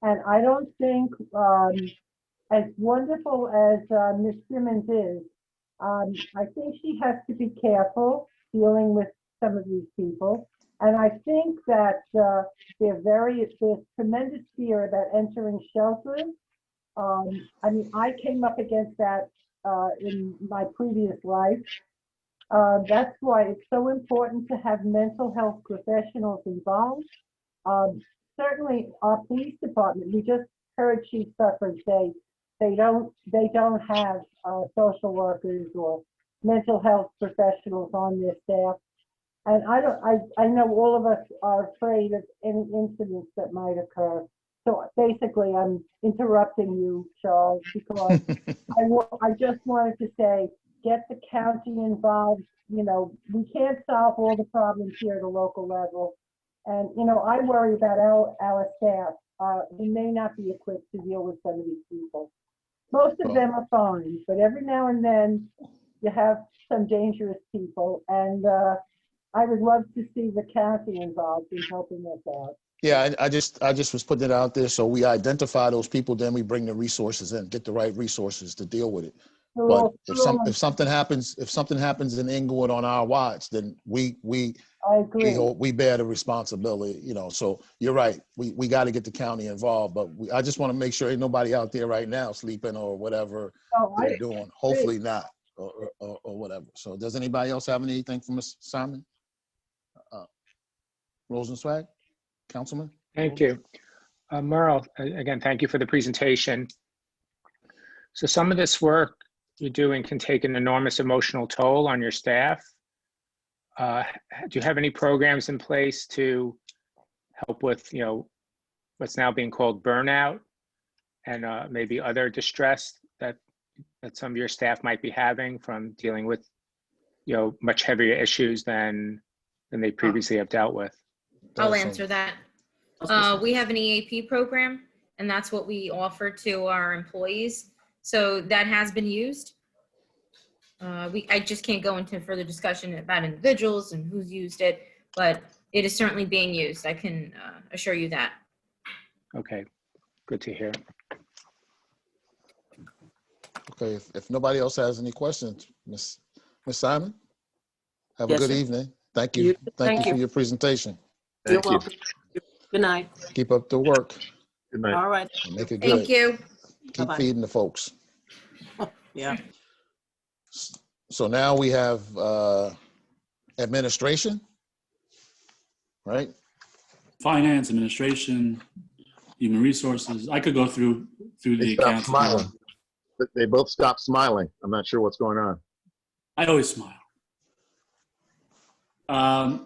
S9: And I don't think, as wonderful as Ms. Simmons is, I think she has to be careful dealing with some of these people. And I think that there's tremendous fear about entering shelters. I mean, I came up against that in my previous life. That's why it's so important to have mental health professionals involved. Certainly, our police department, we just heard Chief Suffolk say they don't have social workers or mental health professionals on their staff. And I know all of us are afraid of any incidents that might occur. So basically, I'm interrupting you, Charles, because I just wanted to say, get the county involved. You know, we can't solve all the problems here at the local level. And, you know, I worry about our staff. We may not be equipped to deal with some of these people. Most of them are fine, but every now and then you have some dangerous people. And I would love to see the county involved in helping us out.
S2: Yeah, I just was putting it out there. So we identify those people, then we bring the resources in, get the right resources to deal with it. But if something happens in Inglewood on our watch, then we
S9: I agree.
S2: we bear the responsibility, you know. So you're right. We got to get the county involved, but I just want to make sure ain't nobody out there right now sleeping or whatever they're doing. Hopefully not, or whatever. So does anybody else have anything for Ms. Simon? Rosenzweig, Councilman?
S3: Thank you. Merle, again, thank you for the presentation. So some of this work you're doing can take an enormous emotional toll on your staff. Do you have any programs in place to help with, you know, what's now being called burnout and maybe other distress that some of your staff might be having from dealing with, you know, much heavier issues than they previously have dealt with?
S6: I'll answer that. We have an EAP program, and that's what we offer to our employees. So that has been used. I just can't go into further discussion about individuals and who's used it, but it is certainly being used. I can assure you that.
S3: Okay, good to hear.
S2: Okay, if nobody else has any questions, Ms. Simon, have a
S4: Yes,
S2: good
S4: sir.
S2: evening. Thank you. Thank you
S4: you.
S2: for your presentation.
S4: You're
S10: Thank you.
S4: welcome. Good night.
S2: Keep up the work.
S10: Good night.
S4: All right.
S2: And make it
S6: Thank
S2: good.
S6: you.
S2: Keep
S4: Bye-bye.
S2: feeding the folks.
S4: Yeah.
S2: So now we have administration, right?
S5: Finance, administration, human resources. I could go through
S10: They
S5: the
S10: stopped
S5: accounts.
S10: smiling. They both stopped smiling. I'm not sure what's going on.
S5: I always smile.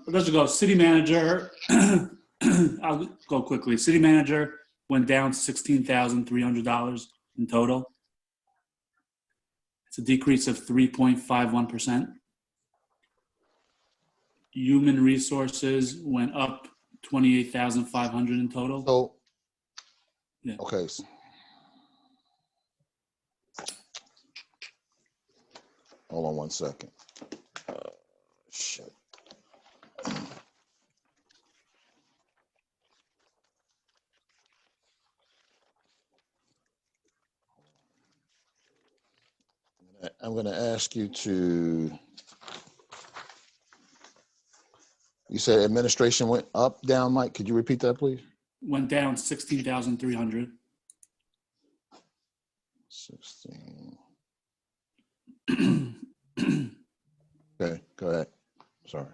S5: Let's go. City manager. I'll go quickly. City manager went down $16,300 in total. It's a decrease of 3.51%. Human resources went up 28,500 in total.
S2: So,
S5: Yeah.
S2: okay. Hold on one second. Shit. I'm going to ask you to, you said administration went up, down, Mike? Could you repeat that, please?
S5: Went down 16,300.
S2: 16. Okay, go ahead. Sorry.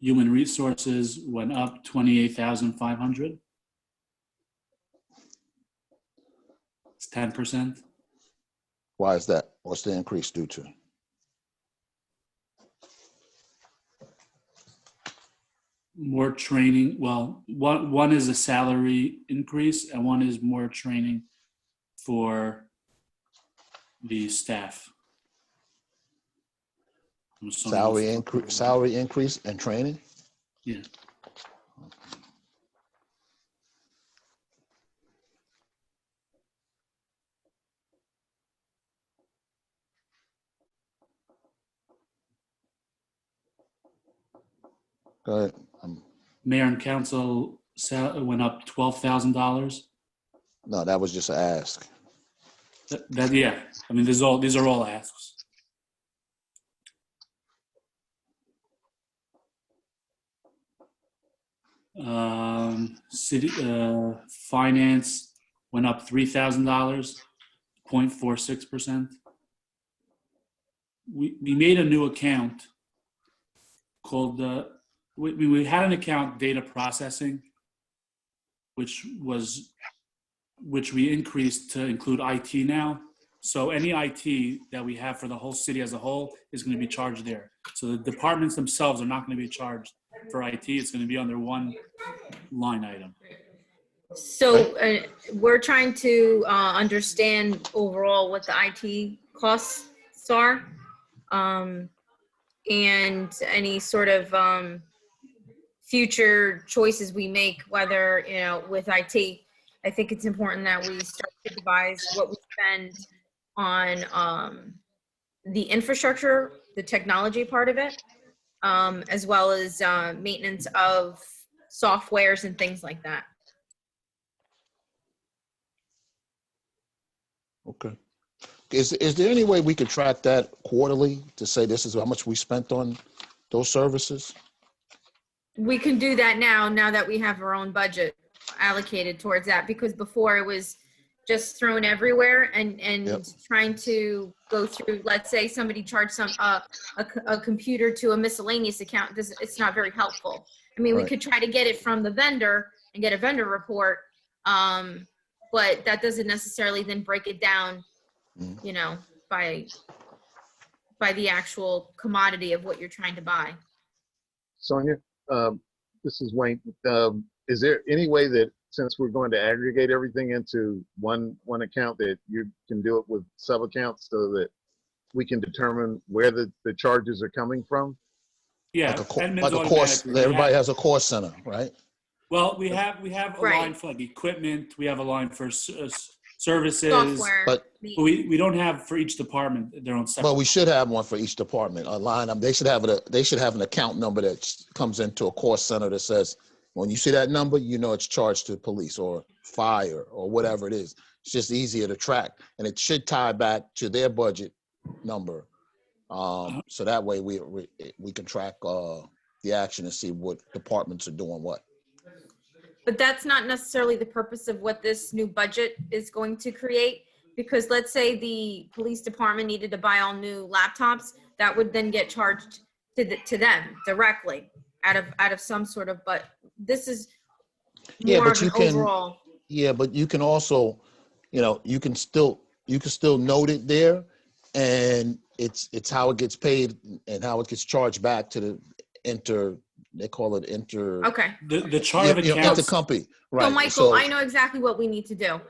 S5: Human resources went up 28,500. It's 10%.
S2: Why is that? What's the increase due to?
S5: More training. Well, one is a salary increase and one is more training for the staff.
S2: Salary increase and training?
S5: Yeah.
S2: Go ahead.
S5: Mayor and council went up $12,000.
S2: No, that was just an ask.
S5: Yeah, I mean, these are all asks. City finance went up $3,000, 0.46%. We made a new account called we had an account, data processing, which we increased to include IT now. So any IT that we have for the whole city as a whole is going to be charged there. So the departments themselves are not going to be charged for IT. It's going to be under one line item.
S6: So we're trying to understand overall what the IT costs are, and any sort of future choices we make, whether, with IT. I think it's important that we start to devise what we spend on the infrastructure, the technology part of it, as well as maintenance of softwares and things like that.
S2: Okay. Is there any way we could track that quarterly to say this is how much we spent on those services?
S6: We can do that now that we have our own budget allocated towards that, because before it was just thrown everywhere and
S2: Yep.
S6: trying to go through, let's say somebody charged a computer to a miscellaneous account. It's not very helpful. I mean,
S2: Right.
S6: we could try to get it from the vendor and get a vendor report, but that doesn't necessarily then break it down,
S2: Mhm.
S6: by the actual commodity of what you're trying to buy.
S10: Sonia, this is Wayne. Is there any way that, since we're going to aggregate everything into one account, that you can do it with sub-accounts so that we can determine where the charges are coming from?
S5: Yeah,
S2: Like a
S5: Edmunds
S2: course,
S5: automatically. We
S2: everybody
S5: have-
S2: has a course center, right?
S5: Well, we have a
S6: Right.
S5: line for like equipment. We have a line for services.
S6: Software.
S2: But-
S5: But we don't have for each department their own separate.
S2: Well, we should have one for each department, a line. They should have an account number that comes into a course center that says, when you see that number, you know it's charged to police or fire or whatever it is. It's just easier to track, and it should tie back to their budget number. So that way we can track the action and see what departments are doing what.
S6: But that's not necessarily the purpose of what this new budget is going to create. Because let's say the police department needed to buy all new laptops, that would then get charged to them directly out of some sort of, but this is
S2: Yeah,
S6: more
S2: but
S6: of
S2: you
S6: an
S2: can-
S6: overall.
S2: Yeah, but you can also, you can still note it there, and it's how it gets paid and how it gets charged back to the they call it
S6: Okay.
S5: The chart of accounts.
S2: intercompany, right?
S6: So Michael, I know exactly what we need to do.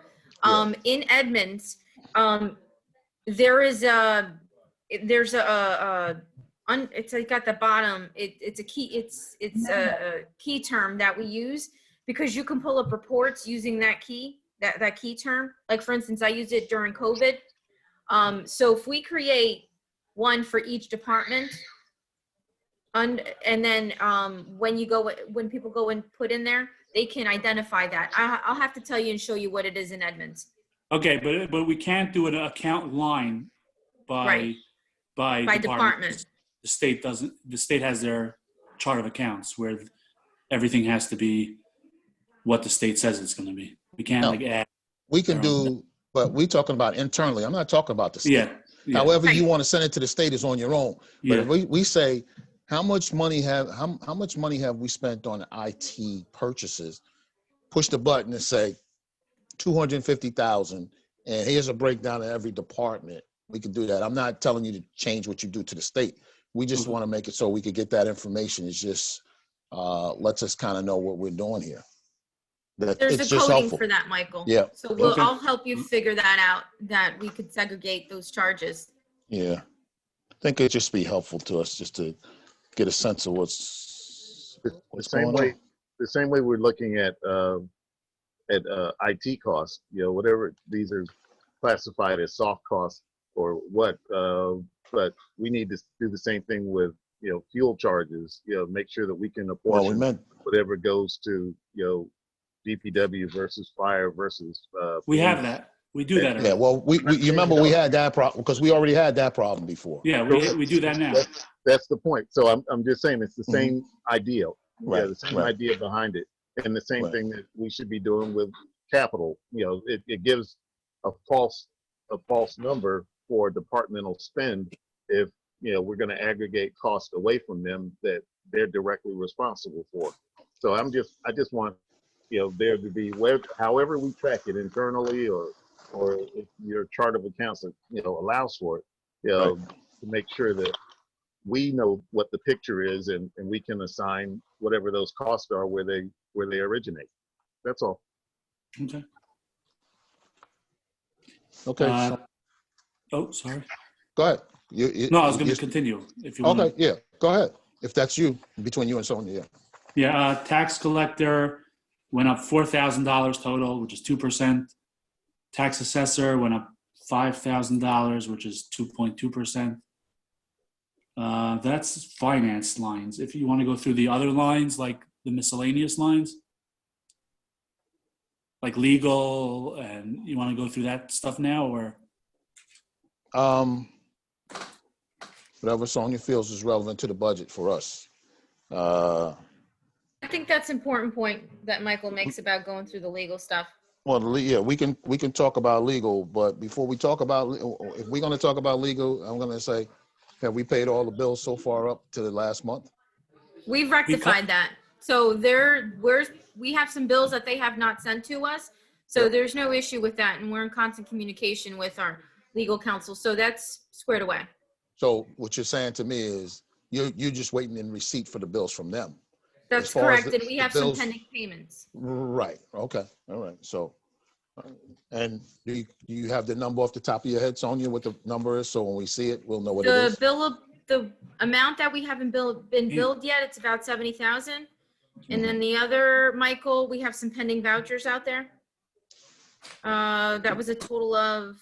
S6: In Edmonds, there's at the bottom, it's a key term that we use, because you can pull up reports using that key term. Like, for instance, I used it during COVID. So if we create one for each department, and then when people go and put in there, they can identify that. I'll have to tell you and show you what it is in Edmonds.
S5: Okay, but we can't do an account line by
S6: Department.
S5: The state doesn't. The state has their chart of accounts where everything has to be what the state says it's going to be. We can't
S2: No.
S5: add.
S2: We can do, but we're talking about internally. I'm not talking about the state.
S5: Yeah.
S2: However you
S6: Right.
S2: want to send it to the state is on your own. But
S5: Yeah.
S2: if we say, how much money have we spent on IT purchases? Push the button and say 250,000, and here's a breakdown of every department. We can do that. I'm not telling you to change what you do to the state. We just
S5: Okay.
S2: want to make it so we could get that information. It's just lets us kind of know what we're doing here.
S6: There's
S2: It's
S6: a
S2: just
S6: coding
S2: helpful.
S6: for that, Michael.
S2: Yeah.
S6: So
S5: Okay.
S6: I'll help you figure that out, that we could segregate those charges.
S2: Yeah. I think it'd just be helpful to us just to get a sense of what's
S10: The
S2: going on.
S10: the same way we're looking at IT costs, whatever these are classified as soft costs or what, but we need to do the same thing with fuel charges, make sure that we can
S2: Well, we
S10: apportion
S2: meant,
S10: whatever goes to, DPW versus fire versus,
S5: We have
S10: police.
S5: that. We do that
S2: yeah,
S5: already.
S2: well, you remember we had that problem, because we already had that problem before.
S5: Yeah, we do that now.
S10: That's the point. So I'm just saying it's the same idea.
S2: Right,
S10: The same
S2: right.
S10: idea behind it. And the same
S2: Right.
S10: thing that we should be doing with capital. It gives a false number for departmental spend if, we're going to aggregate cost away from them that they're directly responsible for. So I just want, there to be, however we track it internally or if your chart of accounts, allows for it, to make sure that we know what the picture is and we can assign whatever those costs are where they originate. That's all.
S5: Okay.
S2: Okay,
S5: Oh, sorry.
S2: go ahead.
S5: No, I was going to continue. If you want.
S2: Okay, yeah, go ahead. If that's you, between you and Sonia, yeah.
S5: Yeah, tax collector went up $4,000 total, which is 2%. Tax assessor went up $5,000, which is 2.2%. That's finance lines. If you want to go through the other lines, like the miscellaneous lines, like legal, and you want to go through that stuff now, or?
S2: Whatever Sonia feels is relevant to the budget for us.
S6: I think that's an important point that Michael makes about going through the legal stuff.
S2: Well, yeah, we can talk about legal, but before we talk about, if we're gonna talk about legal, I'm gonna say, have we paid all the bills so far up to the last month?
S6: We've rectified that. So we have some bills that they have not sent to us. So there's no issue with that. And we're in constant communication with our legal counsel. So that's squared away.
S2: So what you're saying to me is you're just waiting in receipt for the bills from them.
S6: That's
S2: As far as
S6: correct. And we
S2: the
S6: have some
S2: bills-
S6: pending payments.
S2: Right, okay, all right, so. And do you have the number off the top of your head, Sonia, what the number is? So when we see it, we'll know what it is?
S6: The amount that we haven't been billed yet, it's about 70,000. And then the other, Michael, we have some pending vouchers out there. That was a total of,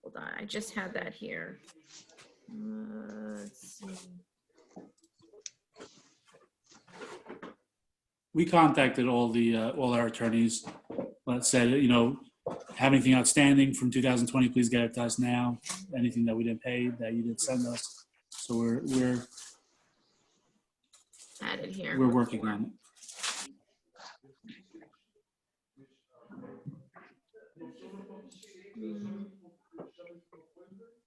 S6: hold on, I just had that here. Let's see.
S5: We contacted all our attorneys, said, have anything outstanding from 2020, please get it to us now. Anything that we didn't pay that you didn't send us. So we're
S6: Added here.
S5: we're working on it.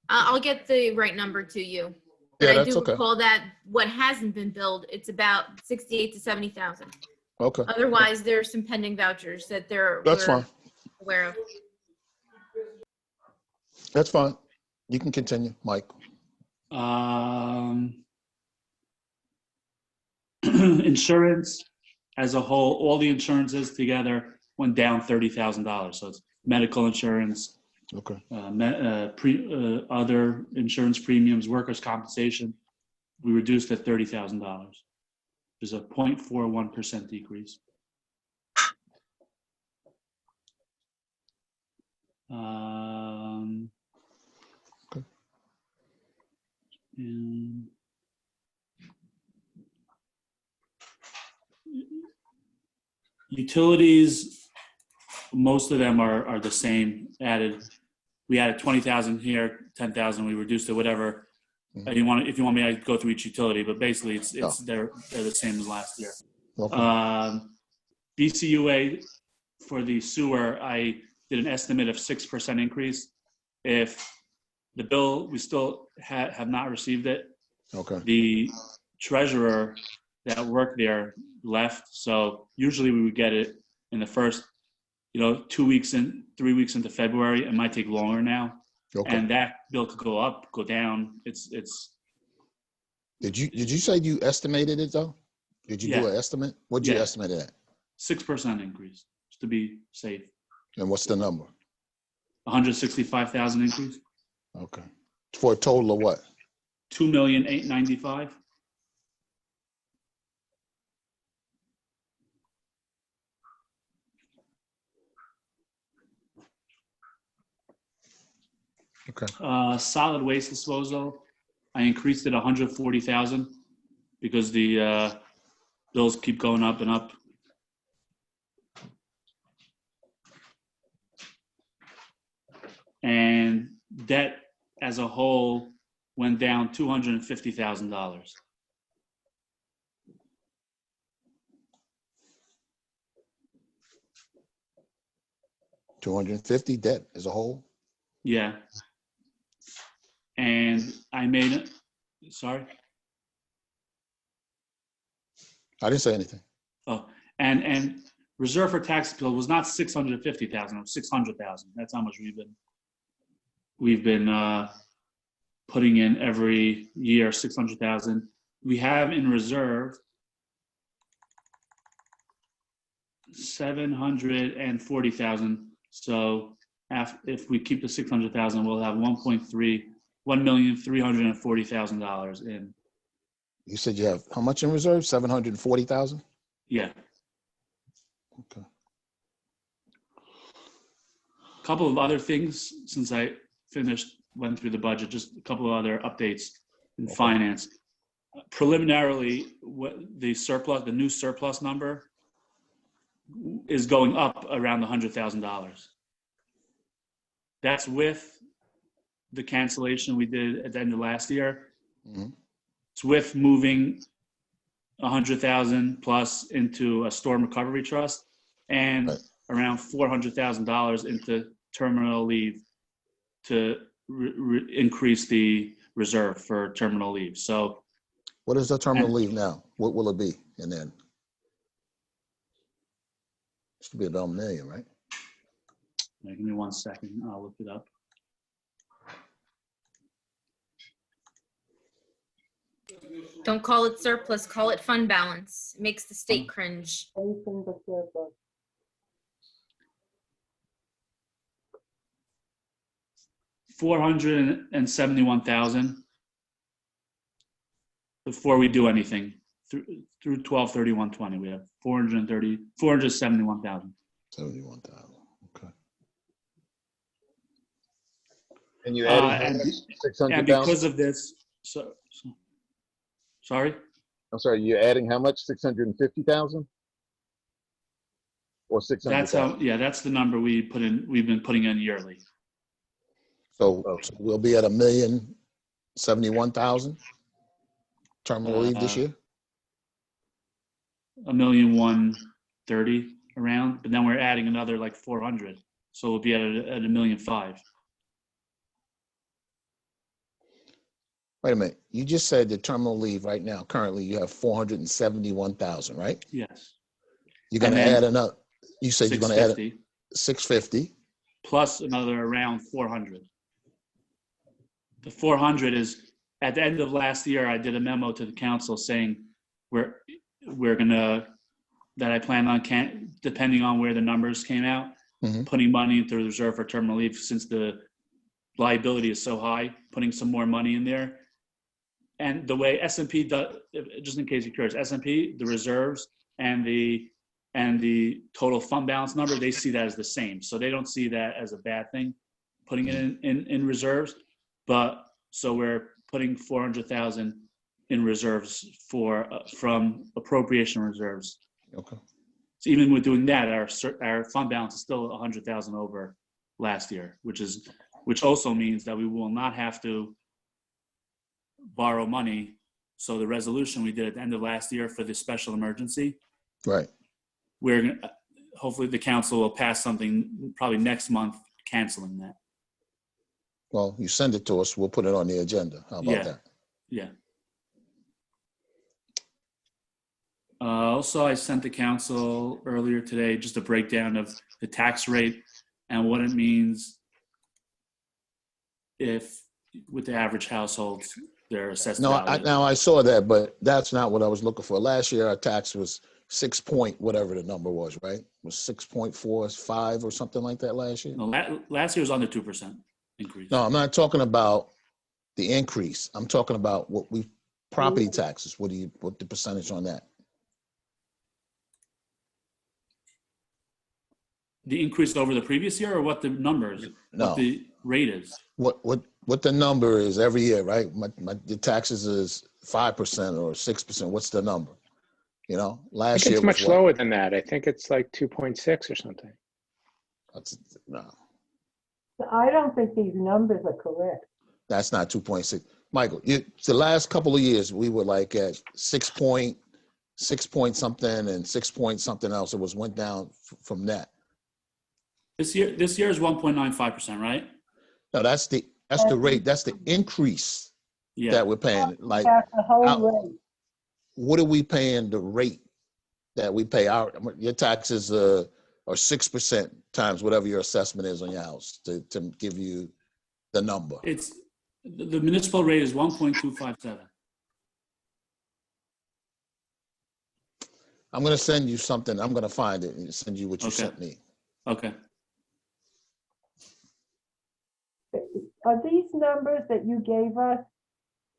S6: I'll get the right number to you. But
S2: Yeah,
S6: I
S2: that's
S6: do
S2: okay.
S6: recall that what hasn't been billed, it's about 68 to 70,000.
S2: Okay,
S6: Otherwise, there's some pending vouchers that
S2: that's
S6: we're
S2: fine,
S6: aware of.
S2: that's fine. You can continue, Mike.
S5: Insurance as a whole, all the insurances together went down $30,000. So it's medical insurance,
S2: Okay,
S5: other insurance premiums, workers' compensation. We reduced at $30,000, which is a 0.41% decrease.
S2: Okay.
S5: And utilities, most of them are the same. We added 20,000 here, 10,000. We reduced it, whatever.
S2: Mhm.
S5: If you want me, I go through each utility, but basically it's
S2: No.
S5: they're the same as last year.
S2: okay,
S5: BCUA for the sewer, I did an estimate of 6% increase. If the bill, we still have not received it.
S2: okay,
S5: The treasurer that worked there left, so usually we would get it in the first, 2 weeks and 3 weeks into February. It might take longer now,
S2: okay.
S5: and that bill could go up, go down. It's
S2: Did you say you estimated it though? Did you do
S5: Yeah.
S2: an estimate? What'd you
S5: Yeah.
S2: estimate it at?
S5: 6% increase, just to be safe.
S2: And what's the number?
S5: 165,000 increase,
S2: Okay, for a total of what?
S5: 2,895,000.
S2: Okay,
S5: Solid waste disposal, I increased it 140,000 because the bills keep going up and up. And debt as a whole went down $250,000.
S2: $250 debt as a whole.
S5: Yeah. And I made, sorry?
S2: I didn't say anything.
S5: Oh, and reserve for tax appeal was not 650,000, it was 600,000. That's how much we've been putting in every year, 600,000. We have in reserve 740,000. So if we keep the 600,000, we'll have $1,340,000 in.
S2: You said you have how much in reserve? 740,000?
S5: Yeah.
S2: Okay.
S5: A couple of other things since I went through the budget, just a couple of other updates in finance. Preliminarily, what the new surplus number is going up around $100,000. That's with the cancellation we did at the end of last year.
S2: Mhm.
S5: It's with moving 100,000 plus into a storm recovery trust and
S2: Right.
S5: around $400,000 into terminal leave to increase the reserve for terminal leave. So
S2: What is the terminal leave now? What will it be? And then it should be about $1 million, right?
S5: give me 1 second, I'll look it up.
S6: Don't call it surplus, call it fund balance. It makes the state cringe.
S9: Anything but surplus.
S5: $471,000 before we do anything through 12/31/20. We have 471,000.
S2: 71,000. Okay.
S10: And you adding how
S5: And
S10: much?
S5: and
S10: 600,000?
S5: because of this, sorry.
S10: I'm sorry, you're adding how much? 650,000? Or
S5: That's
S10: 600,000?
S5: that's the number we've been putting in yearly.
S2: So we'll be at 1,071,000 terminal leave this year?
S5: $1,130,000 around, but then we're adding another like 400. So we'll be at $1,500,000.
S2: Wait a minute. You just said the terminal leave right now, currently you have 471,000, right?
S5: Yes.
S2: You're going to
S5: And then
S2: add another, you said you're going to add
S5: 650
S2: 650.
S5: plus another around 400. The 400 is at the end of last year. I did a memo to the council saying we're gonna that I plan on depending on where the numbers came out,
S2: Mhm.
S5: putting money into the reserve for terminal leave since the liability is so high, putting some more money in there. And the way S&P does, just in case you're curious, S&P, the reserves and the total fund balance number, they see that as the same. So they don't see that as a bad thing, putting it in reserves. But so we're putting 400,000 in reserves from appropriation reserves.
S2: Okay.
S5: So even with doing that, our fund balance is still 100,000 over last year, which also means that we will not have to borrow money. So the resolution we did at the end of last year for the special emergency,
S2: Right.
S5: we're gonna, hopefully the council will pass something probably next month canceling that.
S2: Well, you send it to us, we'll put it on the agenda. How about
S5: Yeah.
S2: that?
S5: Yeah. Also, I sent the council earlier today just a breakdown of the tax rate and what it means if, with the average households, their assessed
S2: No,
S5: value.
S2: now I saw that, but that's not what I was looking for. Last year, our tax was 6 point, whatever the number was, right? It was 6.45 or something like that last year?
S5: No, last year was under 2% increase.
S2: No, I'm not talking about the increase. I'm talking about property taxes. What the percentage on that?
S5: The increase over the previous year or what the numbers,
S2: No.
S5: what the rate is?
S2: What what the number is every year, right? The taxes is 5% or 6%. What's the number? You know,
S3: I
S2: last
S3: think
S2: year
S3: it's
S2: was
S3: much
S2: what?
S3: lower than that. I think it's like 2.6 or something.
S2: No,
S9: I don't think these numbers are correct.
S2: that's not 2.6. Michael, the last couple of years, we were like at 6 point something and 6 point something else. It went down from that.
S5: This year is 1.95%, right?
S2: No, that's the rate. That's the increase
S5: Yeah.
S2: that we're paying. Like,
S9: That's the whole
S2: out-
S9: rate.
S2: what are we paying the rate that we pay your taxes are 6% times whatever your assessment is on your house to give you the number.
S5: It's the municipal rate is 1.257.
S2: I'm going to send you something. I'm going to find it and send you what you
S5: Okay.
S2: sent me.
S5: Okay.
S9: Are these numbers that you gave us,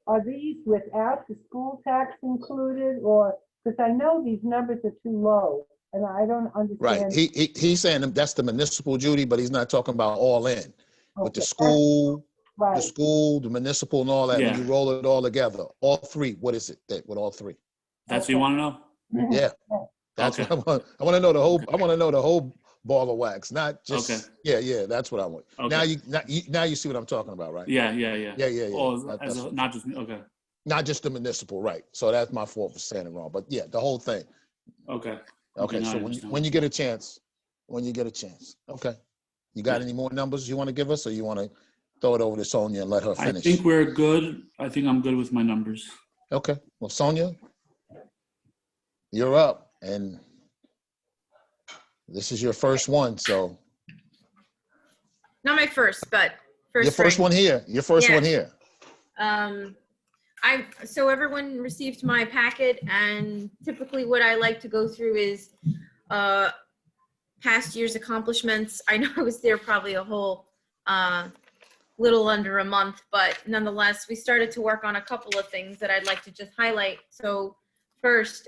S9: are these without the school tax included, or, because I know these numbers are too low, and I don't
S2: Right.
S9: understand.
S2: He's saying that's the municipal, Judy, but he's not talking about all in. With the
S9: Okay,
S2: school,
S9: Right,
S2: the municipal and all that, when
S5: Yeah.
S2: you roll it all together, all three, what is it with all three?
S5: That's what you want to know?
S2: Yeah. That's
S5: Okay.
S2: what I want. I want to know the whole, I want to know the whole ball of wax, not just,
S5: Okay.
S2: yeah, that's what I want.
S5: Okay.
S2: Now you see what I'm talking about, right?
S5: Yeah.
S2: Yeah.
S5: Oh,
S2: That's what-
S5: not just okay.
S2: not just the municipal, right? So that's my fault for saying it wrong, but yeah, the whole thing.
S5: Okay.
S2: Okay,
S5: now I
S2: so
S5: understand.
S2: when you get a chance, okay. You got
S5: Yeah.
S2: any more numbers you want to give us, or you want to throw it over to Sonia and let her
S5: I
S2: finish?
S5: think we're good. I think I'm good with my numbers.
S2: Okay, well, Sonia, you're up, and this is your first one, so
S6: Not my first, but first.
S2: your first
S6: ring.
S2: one here. Your first
S6: Yeah.
S2: one here.
S6: So everyone received my packet, and typically what I like to go through is past year's accomplishments. I know I was there probably a whole little under a month, but nonetheless, we started to work on a couple of things that I'd like to just highlight. So first,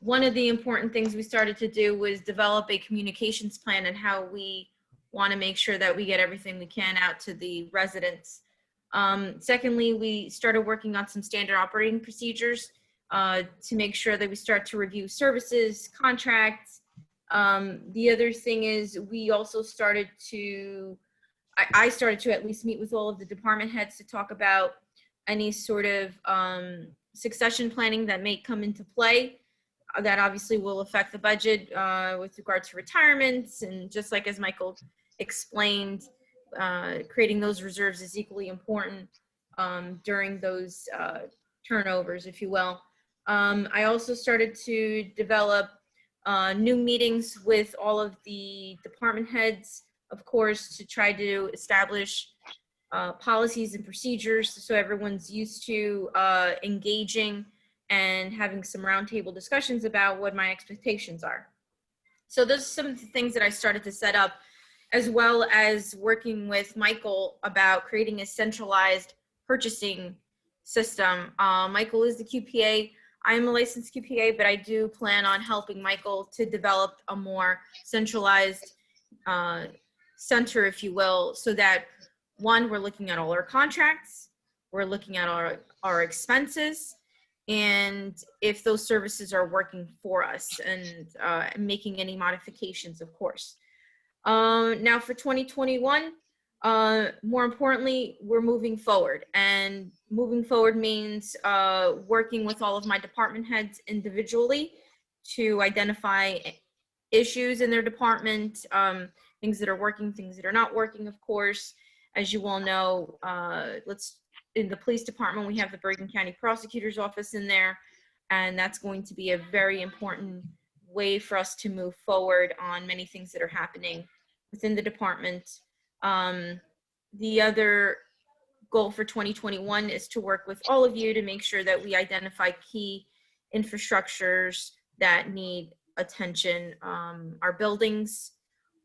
S6: one of the important things we started to do was develop a communications plan and how we want to make sure that we get everything we can out to the residents. Secondly, we started working on some standard operating procedures to make sure that we start to review services, contracts. The other thing is we also started to, I started to at least meet with all of the department heads to talk about any sort of succession planning that may come into play. That obviously will affect the budget with regard to retirements, and just like as Michael explained, creating those reserves is equally important during those turnovers, if you will. I also started to develop new meetings with all of the department heads, of course, to try to establish policies and procedures so everyone's used to engaging and having some roundtable discussions about what my expectations are. So those are some of the things that I started to set up, as well as working with Michael about creating a centralized purchasing system. Michael is the QPA. I'm a licensed QPA, but I do plan on helping Michael to develop a more centralized center, if you will, so that one, we're looking at all our contracts, we're looking at our expenses, and if those services are working for us, and making any modifications, of course. Now for 2021, more importantly, we're moving forward, and moving forward means working with all of my department heads individually to identify issues in their department, things that are working, things that are not working, of course. As you all know, in the police department, we have the Bergen County Prosecutor's Office in there, and that's going to be a very important way for us to move forward on many things that are happening within the department. The other goal for 2021 is to work with all of you to make sure that we identify key infrastructures that need attention, our buildings,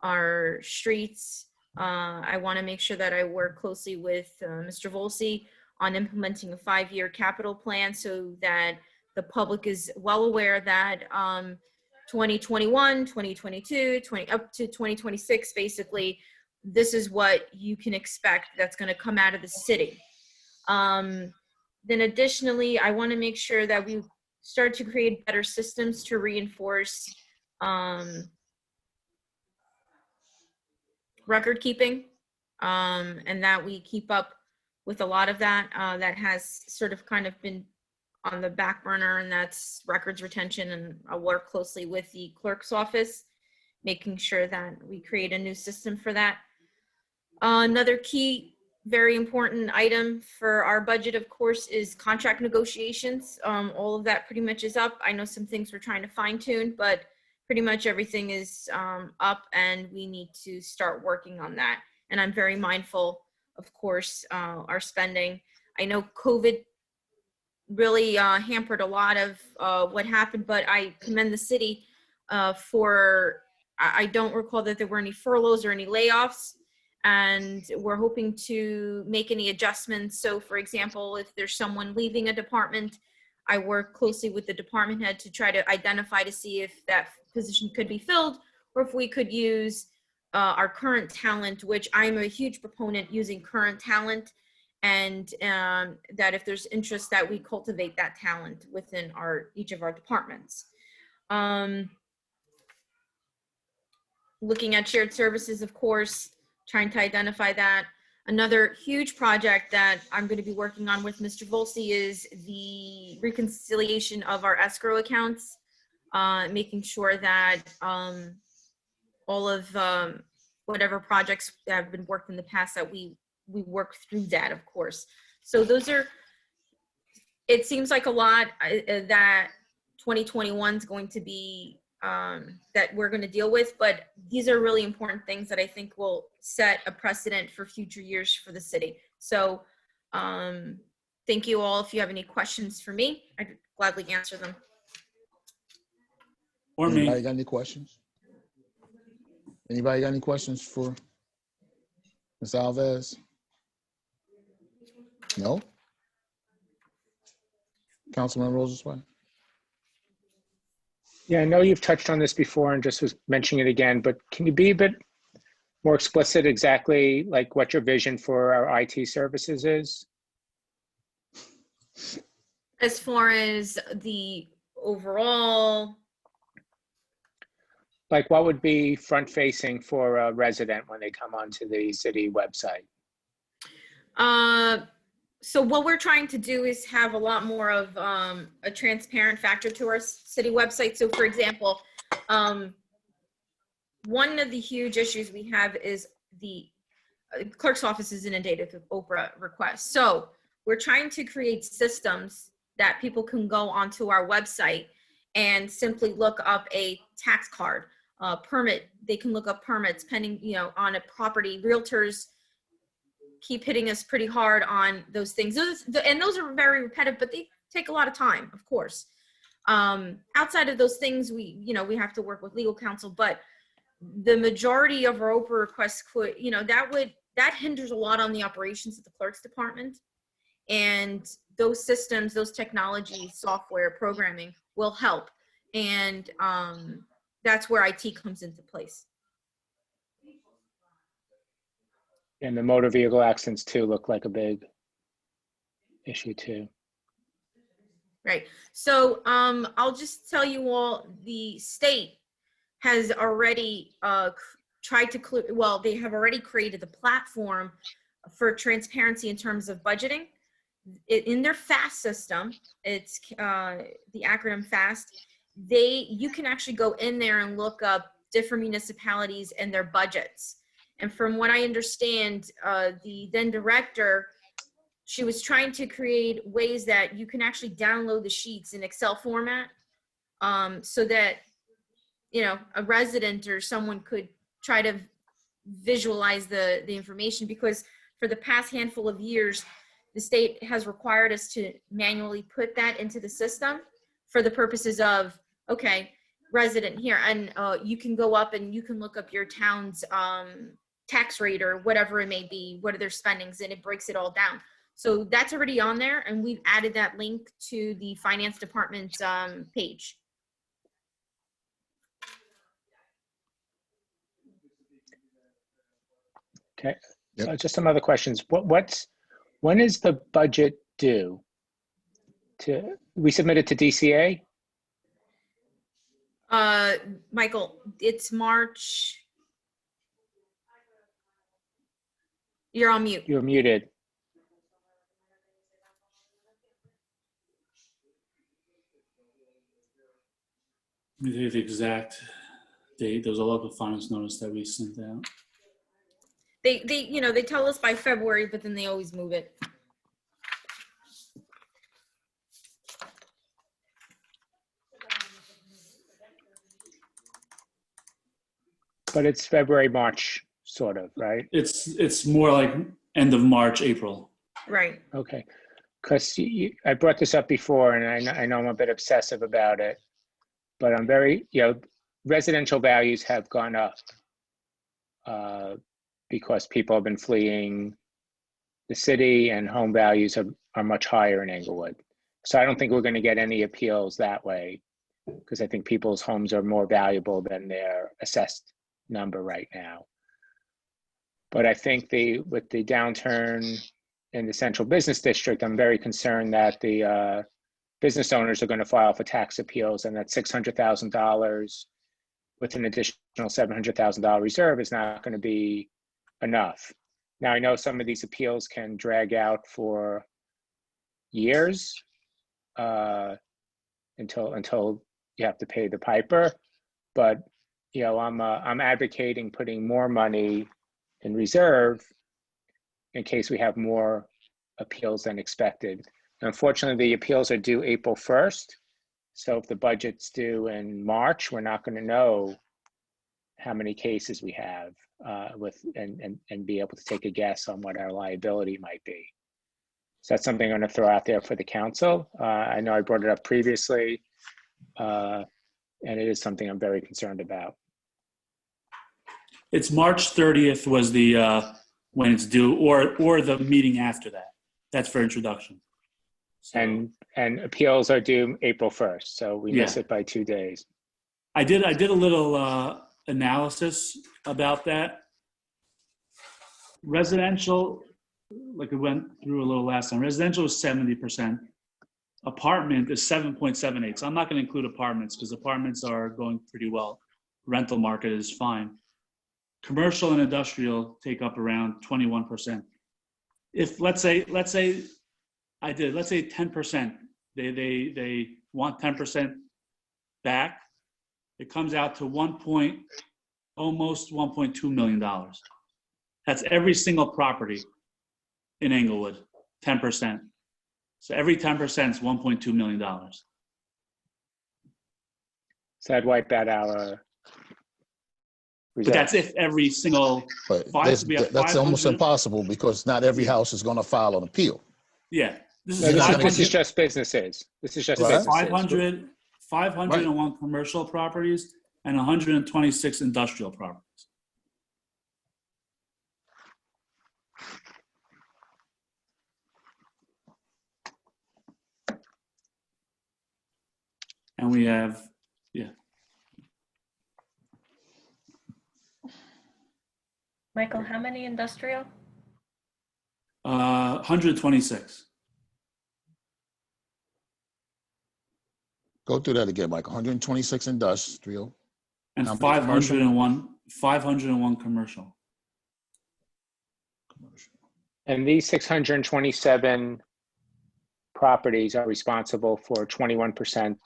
S6: our streets. I want to make sure that I work closely with Mr. Volsi on implementing a 5-year capital plan so that the public is well aware that 2021, 2022, up to 2026, basically, this is what you can expect that's going to come out of the city. Then additionally, I want to make sure that we start to create better systems to reinforce record keeping, and that we keep up with a lot of that that has sort of kind of been on the back burner, and that's records retention. And I'll work closely with the clerk's office, making sure that we create a new system for that. Another key, very important item for our budget, of course, is contract negotiations. All of that pretty much is up. I know some things we're trying to fine tune, but pretty much everything is up, and we need to start working on that. And I'm very mindful, of course, our spending. I know COVID really hampered a lot of what happened, but I commend the city for, I don't recall that there were any furloughs or any layoffs, and we're hoping to make any adjustments. So for example, if there's someone leaving a department, I work closely with the department head to try to identify to see if that position could be filled, or if we could use our current talent, which I'm a huge proponent using current talent, and that if there's interest that we cultivate that talent within each of our departments. Looking at shared services, of course, trying to identify that. Another huge project that I'm going to be working on with Mr. Volsi is the reconciliation of our escrow accounts, making sure that all of whatever projects that have been worked in the past, that we work through that, of course. So those are, it seems like a lot that 2021 is going to be that we're going to deal with, but these are really important things that I think will set a precedent for future years for the city. So thank you all. If you have any questions for me, I'd gladly answer them.
S5: Or
S2: Anybody
S5: me.
S2: got any questions? Anybody got any questions for Ms. Alves? No? Councilman Rosenzweig?
S3: Yeah, I know you've touched on this before and just was mentioning it again, but can you be a bit more explicit exactly like what your vision for our IT services is?
S6: As far as the overall,
S3: Like what would be front facing for a resident when they come onto the city website?
S6: so what we're trying to do is have a lot more of a transparent factor to our city website. So for example, one of the huge issues we have is the clerk's office is inundated with Oprah requests. So we're trying to create systems that people can go onto our website and simply look up a tax card, permit. They can look up permits pending, on a property. Realtors keep hitting us pretty hard on those things. And those are very repetitive, but they take a lot of time, of course. Outside of those things, we have to work with legal counsel, but the majority of our Oprah requests could, that hinders a lot on the operations of the clerk's department. And those systems, those technology, software, programming will help. And that's where IT comes into place.
S3: And the motor vehicle accidents too look like a big issue too.
S6: Right. So I'll just tell you all, the state has already tried to they have already created the platform for transparency in terms of budgeting. In their FAST system, it's the acronym FAST, you can actually go in there and look up different municipalities and their budgets. And from what I understand, the then director, she was trying to create ways that you can actually download the sheets in Excel format, so that, a resident or someone could try to visualize the information, because for the past handful of years, the state has required us to manually put that into the system for the purposes of, okay, resident here, and you can go up and you can look up your town's tax rate or whatever it may be, what are their spendings, and it breaks it all down. So that's already on there, and we've added that link to the finance department's page.
S3: Okay.
S2: Yep.
S3: Just some other questions. When is the budget due? We submitted to DCA?
S6: Michael, it's March. You're on mute.
S3: You're muted.
S5: Let me tell you the exact date. There was a local finance notice that we sent out.
S6: They tell us by February, but then they always move it.
S3: But it's February, March, sort of, right?
S5: It's more like end of March, April.
S6: Right.
S3: Okay. Because I brought this up before, and I know I'm a bit obsessive about it, but I'm very, residential values have gone up because people have been fleeing the city, and home values are much higher in Englewood. So I don't think we're going to get any appeals that way, because I think people's homes are more valuable than their assessed number right now. But I think with the downturn in the central business district, I'm very concerned that the business owners are going to file for tax appeals, and that $600,000 with an additional $700,000 reserve is not going to be enough. Now, I know some of these appeals can drag out for years until you have to pay the piper, but I'm advocating putting more money in reserve in case we have more appeals than expected. Unfortunately, the appeals are due April 1st. So if the budget's due in March, we're not going to know how many cases we have and be able to take a guess on what our liability might be. So that's something I'm going to throw out there for the council. I know I brought it up previously, and it is something I'm very concerned about.
S5: It's March 30th was the when it's due, or the meeting after that. That's for introduction. So,
S3: And appeals are due April 1st, so we miss
S5: Yeah.
S3: it by 2 days.
S5: I did a little analysis about that. Residential, like we went through a little last time, residential is 70%. Apartment is 7.78. So I'm not going to include apartments because apartments are going pretty well. Rental market is fine. Commercial and industrial take up around 21%. If let's say 10%, they want 10% back, it comes out to almost $1.2 million. That's every single property in Englewood, 10%. So every 10% is $1.2 million.
S3: So I'd wipe out our
S5: But
S3: reserve.
S5: that's if every single,
S2: But
S5: we have
S2: that's almost
S5: 500.
S2: impossible because not every house is going to file an appeal.
S5: yeah. This
S3: No,
S5: is
S2: You're not
S3: this is
S5: 500,
S3: just businesses. This is just
S2: Right.
S3: businesses.
S5: 501 commercial properties and 126 industrial properties. And we have,
S1: Michael, how many industrial?
S5: 126.
S2: Go through that again, Mike. 126 industrial.
S5: And
S2: How many commercial?
S5: 501 commercial.
S3: And these 627 properties are responsible for 21%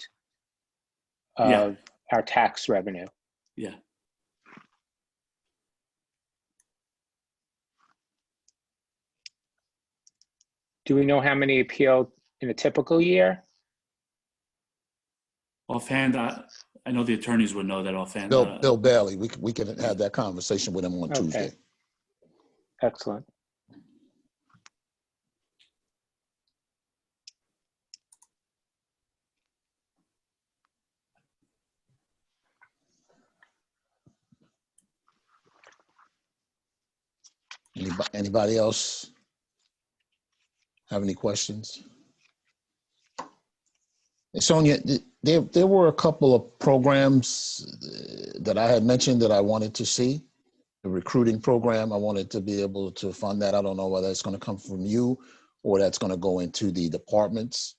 S3: of
S5: Yeah.
S3: our tax revenue.
S5: Yeah.
S3: Do we know how many appealed in a typical year?
S5: Offhand, I know the attorneys would know that offhand.
S2: Bill Bailey, we can have that conversation with him on
S3: Okay.
S2: Tuesday.
S3: Excellent.
S2: Anybody else have any questions? Sonia, there were a couple of programs that I had mentioned that I wanted to see. the recruiting program. I wanted to be able to fund that. I don't know whether it's going to come from you or that's going to go into the departments.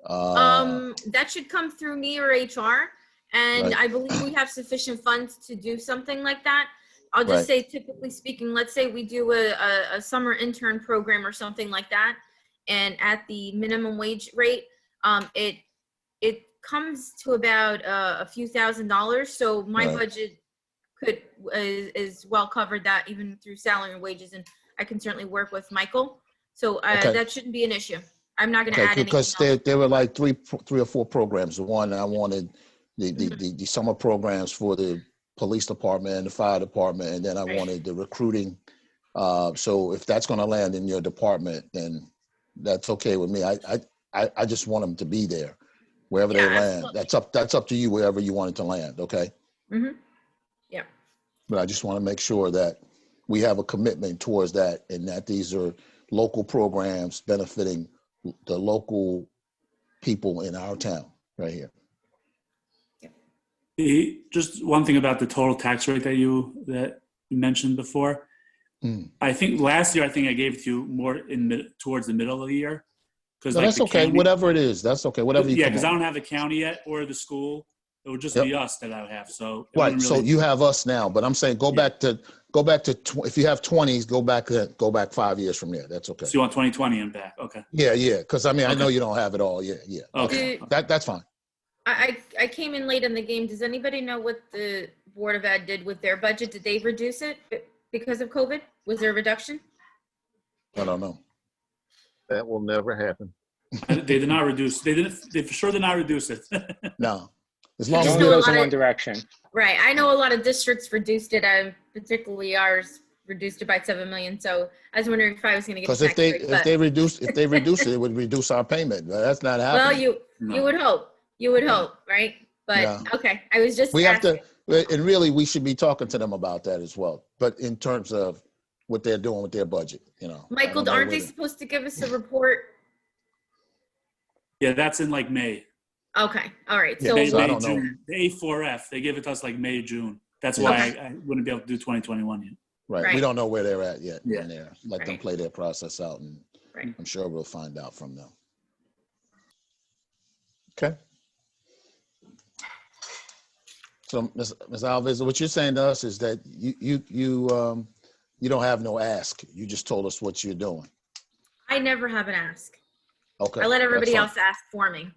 S6: That should come through me or HR, and
S2: Right.
S6: I believe we have sufficient funds to do something like that. I'll just
S2: Right.
S6: say, typically speaking, let's say we do a summer intern program or something like that, and at the minimum wage rate, it comes to about a few $1,000s. So my
S2: Right.
S6: budget is well covered that even through salary and wages, and I can certainly work with Michael. So
S2: Okay.
S6: that shouldn't be an issue. I'm not going to
S2: Okay,
S6: add anything
S2: because
S6: else.
S2: there were like three or four programs. The one I wanted the summer programs for the police department and the fire department, and then I
S6: Right.
S2: wanted the recruiting. So if that's going to land in your department, then that's okay with me. I just want them to be there wherever they
S6: Yeah,
S2: land.
S6: absolutely.
S2: That's up to you wherever you want it to land. Okay,
S6: Mm-hmm. Yeah.
S2: but I just want to make sure that we have a commitment towards that, and that these are local programs benefiting the local people in our town right here.
S5: Just one thing about the total tax rate that you mentioned before. I think last year, I gave it to you more towards the middle of the year.
S2: No, that's okay. Whatever it is, that's okay. Whatever you
S5: Yeah,
S2: come
S5: because I
S2: up
S5: don't have the county yet or the school. It would just
S2: Yep.
S5: be us that I would have. So it
S2: right.
S5: wouldn't
S2: So
S5: really-
S2: you have us now, but I'm saying go back to if you have 20s, go back 5 years from there. That's okay.
S5: So you want 2020 and back? Okay.
S2: Yeah. Because I mean, I know
S5: Okay.
S2: you don't have it all. Yeah.
S5: Okay.
S2: That's fine.
S6: I came in late in the game. Does anybody know what the Board of Ed did with their budget? Did they reduce it because of COVID? Was there a reduction?
S2: I don't know.
S10: That will never happen.
S5: They did not reduce. They for sure did not reduce it.
S2: No. As
S6: I
S2: long
S3: It
S6: just
S2: as
S3: only
S6: know a
S3: goes in
S6: lot
S3: one
S6: of-
S3: direction.
S6: Right. I know a lot of districts reduced it. Particularly ours reduced it by 7 million. So I was wondering if I was going to get
S2: because
S6: a
S2: if
S6: tax break.
S2: they reduce it, it would reduce our payment. But that's not
S6: Well,
S2: happening.
S6: you
S5: No.
S6: would hope. You would hope, right? But
S2: Yeah.
S6: okay. I was just
S2: We have
S6: asking.
S2: to, and really, we should be talking to them about that as well. But in terms of what they're doing with their budget, I
S6: Michael,
S2: don't know
S6: aren't they
S2: whether-
S6: supposed to give us a report?
S5: Yeah, that's in like May.
S6: Okay. All right.
S2: Yeah,
S6: So
S5: May,
S2: so I
S5: May,
S2: don't know.
S5: June. The A4F, they give it to us like May, June. That's
S2: Yeah.
S5: why
S6: Okay.
S5: I wouldn't be able to do 2021 yet.
S2: Right.
S6: Right.
S2: We don't know where they're at yet.
S5: Yeah.
S2: In there. Let them
S6: Right.
S2: play their process out, and
S6: Right.
S2: I'm sure we'll find out from them. Okay. So, Ms. Alves, what you're saying to us is that you don't have no ask. You just told us what you're doing.
S6: I never have an ask.
S2: Okay.
S6: I let everybody
S2: that's fine.
S6: else ask for me.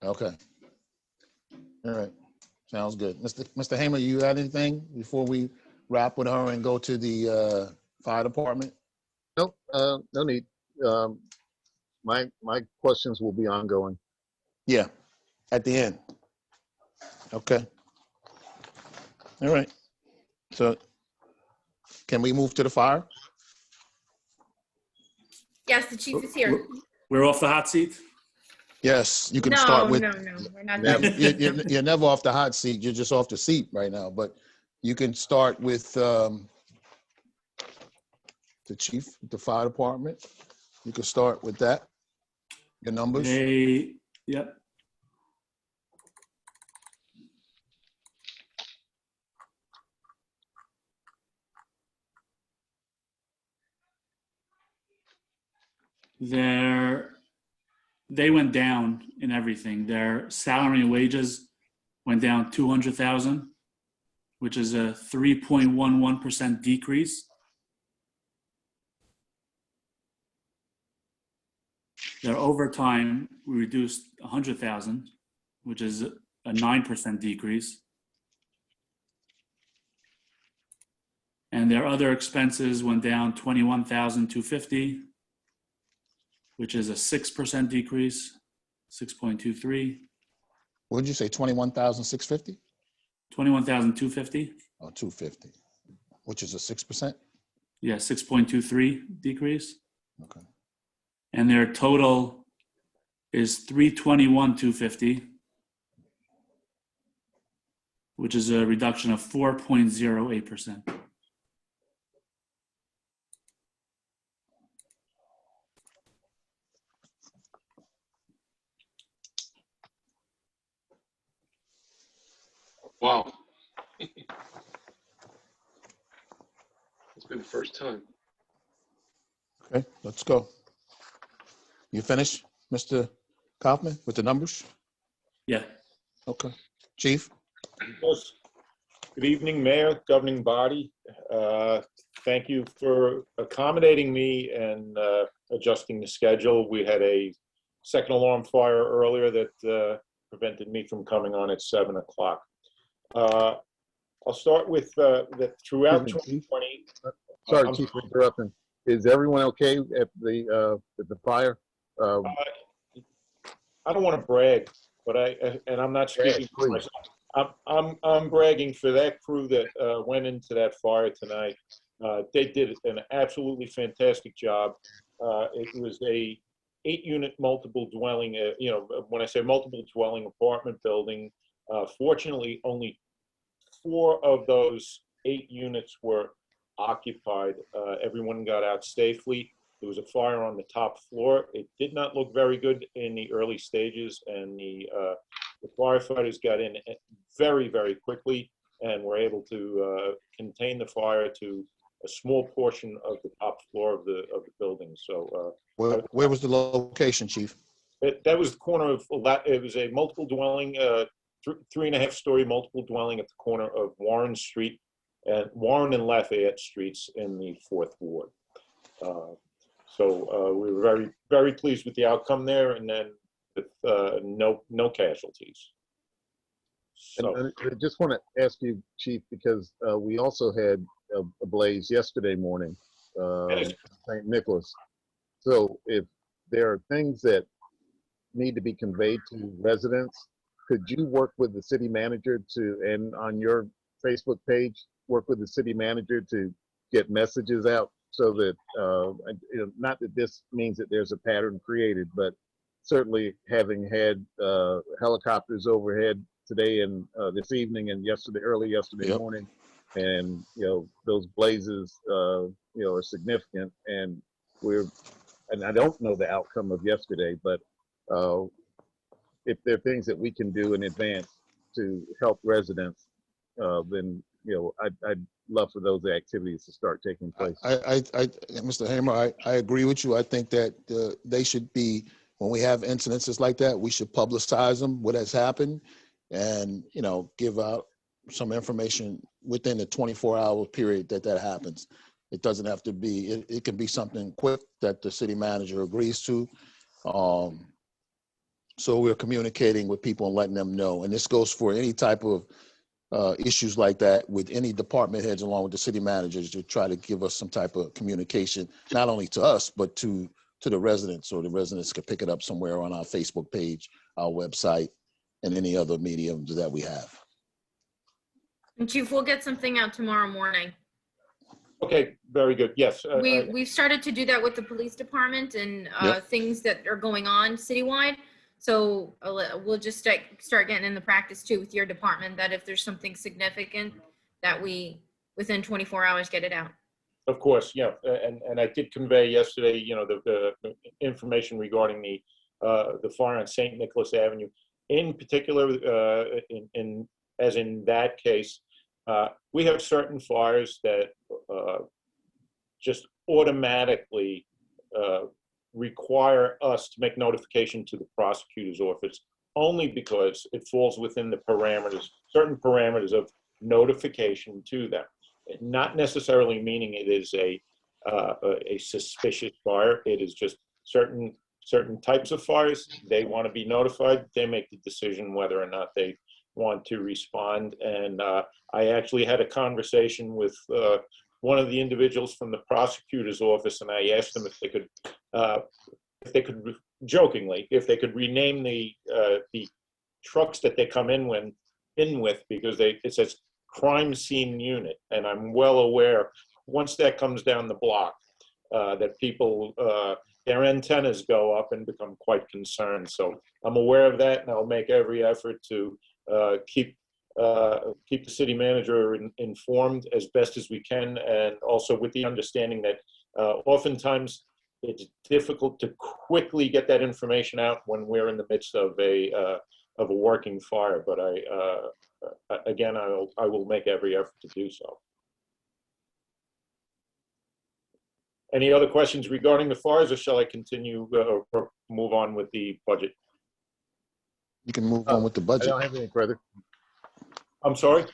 S2: Okay. All right. Sounds good. Mr. Hamer, you got anything before we wrap with her and go to the fire department?
S10: Nope, no need. My questions will be ongoing.
S2: Yeah, at the end. Okay. All right. So can we move to the fire?
S6: Yes, the chief is here.
S5: We're off the hot seat.
S2: Yes, you can
S6: No,
S2: start with.
S6: no, we're not
S10: Never.
S6: done.
S2: You're never off the hot seat. You're just off the seat right now. But you can start with the chief, the fire department. You can start with that. Your numbers.
S5: Yep. They went down in everything. Their salary and wages went down 200,000, which is a 3.11% decrease. Their overtime, we reduced 100,000, which is a 9% decrease. And their other expenses went down 21,250, which is a 6% decrease, 6.23.
S2: What did you say? 21,650?
S5: 21,250.
S2: Oh, 250, which is a 6%.
S5: Yeah, 6.23 decrease.
S2: Okay.
S5: And their total is 321,250, which is a reduction of 4.08%.
S8: Wow. first time.
S2: Okay, let's go. You finished, Mr. Kaufman, with the numbers?
S5: Yeah.
S2: Okay. Chief?
S11: Yes. Good evening, Mayor, governing body. Thank you for accommodating me and adjusting the schedule. We had a second alarm fire earlier that prevented me from coming on at 7 o'clock. I'll start with that throughout
S10: Excuse me, Chief.
S11: 2020.
S10: Sorry,
S11: I'm
S10: Chief, for interrupting. Is everyone okay at the fire?
S11: I don't want to brag, but and I'm not speaking for
S10: please.
S11: myself. I'm bragging for that crew that went into that fire tonight. They did an absolutely fantastic job. It was a 8-unit multiple dwelling. When I say multiple dwelling apartment building, fortunately, only 4 of those 8 units were occupied. Everyone got out safely. There was a fire on the top floor. It did not look very good in the early stages, and the firefighters got in very, very quickly and were able to contain the fire to a small portion of the top floor of the building. So
S2: Where was the location, Chief?
S11: that was the corner of, it was a multiple dwelling, 3.5-story multiple dwelling at the corner of Warren Street and Warren and Lafayette Streets in the 4th Ward. So we were very, very pleased with the outcome there, and then with no casualties. So,
S10: And I just want to ask you, Chief, because we also had a blaze yesterday morning, St. Nicholas. So if there are things that need to be conveyed to residents, could you work with the city manager and on your Facebook page, work with the city manager to get messages out so that, not that this means that there's a pattern created, but certainly having had helicopters overhead today and this evening and early yesterday morning, and those blazes are significant, and I don't know the outcome of yesterday, but if there are things that we can do in advance to help residents, then I'd love for those activities to start taking place.
S2: Mr. Hamer, I agree with you. I think that they should be, when we have incidences like that, we should publicize them, what has happened, and give out some information within the 24-hour period that happens. It doesn't have to be, it can be something quick that the city manager agrees to. So we're communicating with people and letting them know. And this goes for any type of issues like that with any department heads along with the city managers, to try to give us some type of communication, not only to us, but to the residents, so the residents can pick it up somewhere on our Facebook page, our website, and any other mediums that we have.
S6: And Chief, we'll get something out tomorrow morning.
S11: okay, very good. Yes.
S6: We've started to do that with the police department and things that are going on citywide. So we'll just start getting in the practice too with your department, that if there's something significant, that we within 24 hours get it out.
S11: Of course, yeah, and I did convey yesterday, the information regarding the fire on St. Nicholas Avenue, in particular, as in that case, we have certain fires that just automatically require us to make notification to the prosecutor's office, only because it falls within the parameters, certain parameters of notification to them. Not necessarily meaning it is a suspicious fire. It is just certain types of fires. They want to be notified. They make the decision whether or not they want to respond. And I actually had a conversation with one of the individuals from the prosecutor's office, and I asked them if they could jokingly, if they could rename the trucks that they come in with, because it says crime scene unit, and I'm well aware once that comes down the block that people their antennas go up and become quite concerned. So I'm aware of that, and I'll make every effort to keep the city manager informed as best as we can, and also with the understanding that oftentimes it's difficult to quickly get that information out when we're in the midst of a working fire. But again, I will make every effort to do so. Any other questions regarding the fires, or shall I continue or move on with the budget?
S2: You can move on with the
S10: I
S2: budget.
S10: don't have any further.
S11: I'm sorry?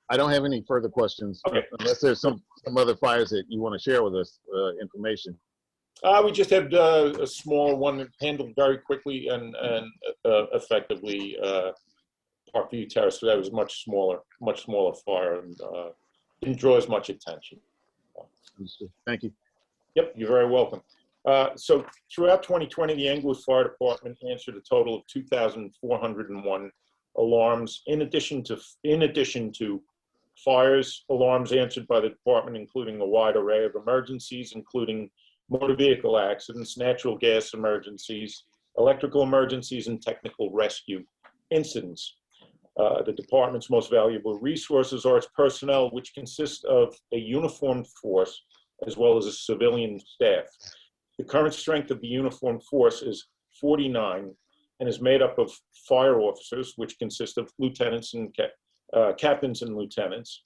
S10: I don't have any further questions
S11: Okay.
S10: unless there's some other fires that you want to share with us, information.
S11: We just had a small one handled very quickly and effectively, Parkview Terrace. So that was much smaller fire and didn't draw as much attention.
S10: Thank you.
S11: Yep, you're very welcome. So throughout 2020, the Englewood Fire Department answered a total of 2,401 alarms. In addition to fires, alarms answered by the department, including a wide array of emergencies, including motor vehicle accidents, natural gas emergencies, electrical emergencies, and technical rescue incidents. The department's most valuable resources are its personnel, which consists of a uniformed force as well as a civilian staff. The current strength of the uniformed force is 49 and is made up of fire officers, which consist of lieutenants and captains and lieutenants,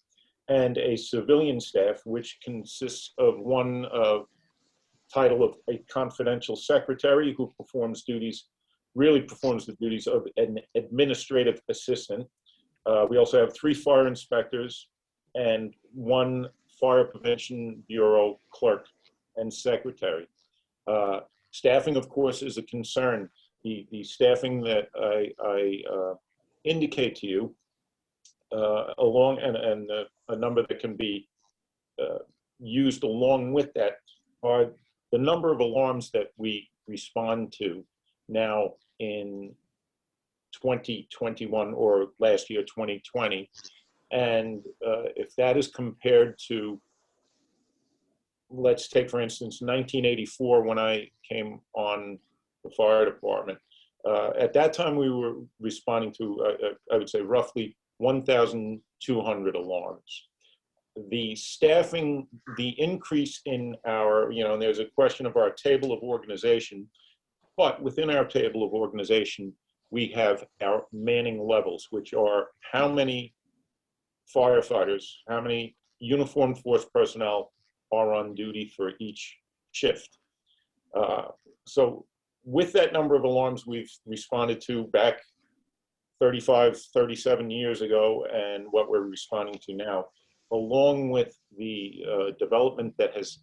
S11: and a civilian staff, which consists of one title of a confidential secretary who performs the duties of an administrative assistant. We also have 3 fire inspectors and 1 Fire Prevention Bureau clerk and secretary. Staffing, of course, is a concern. The staffing that I indicate to you, along and a number that can be used along with that, are the number of alarms that we respond to now in 2021 or last year 2020, and if that is compared to, let's take for instance 1984, when I came on the fire department, at that time we were responding to I would say roughly 1,200 alarms. The staffing, the increase in our, and there's a question of our table of organization, but within our table of organization, we have our manning levels, which are how many firefighters, how many uniformed force personnel are on duty for each shift. So with that number of alarms we've responded to back 35, 37 years ago, and what we're responding to now, along with the development that has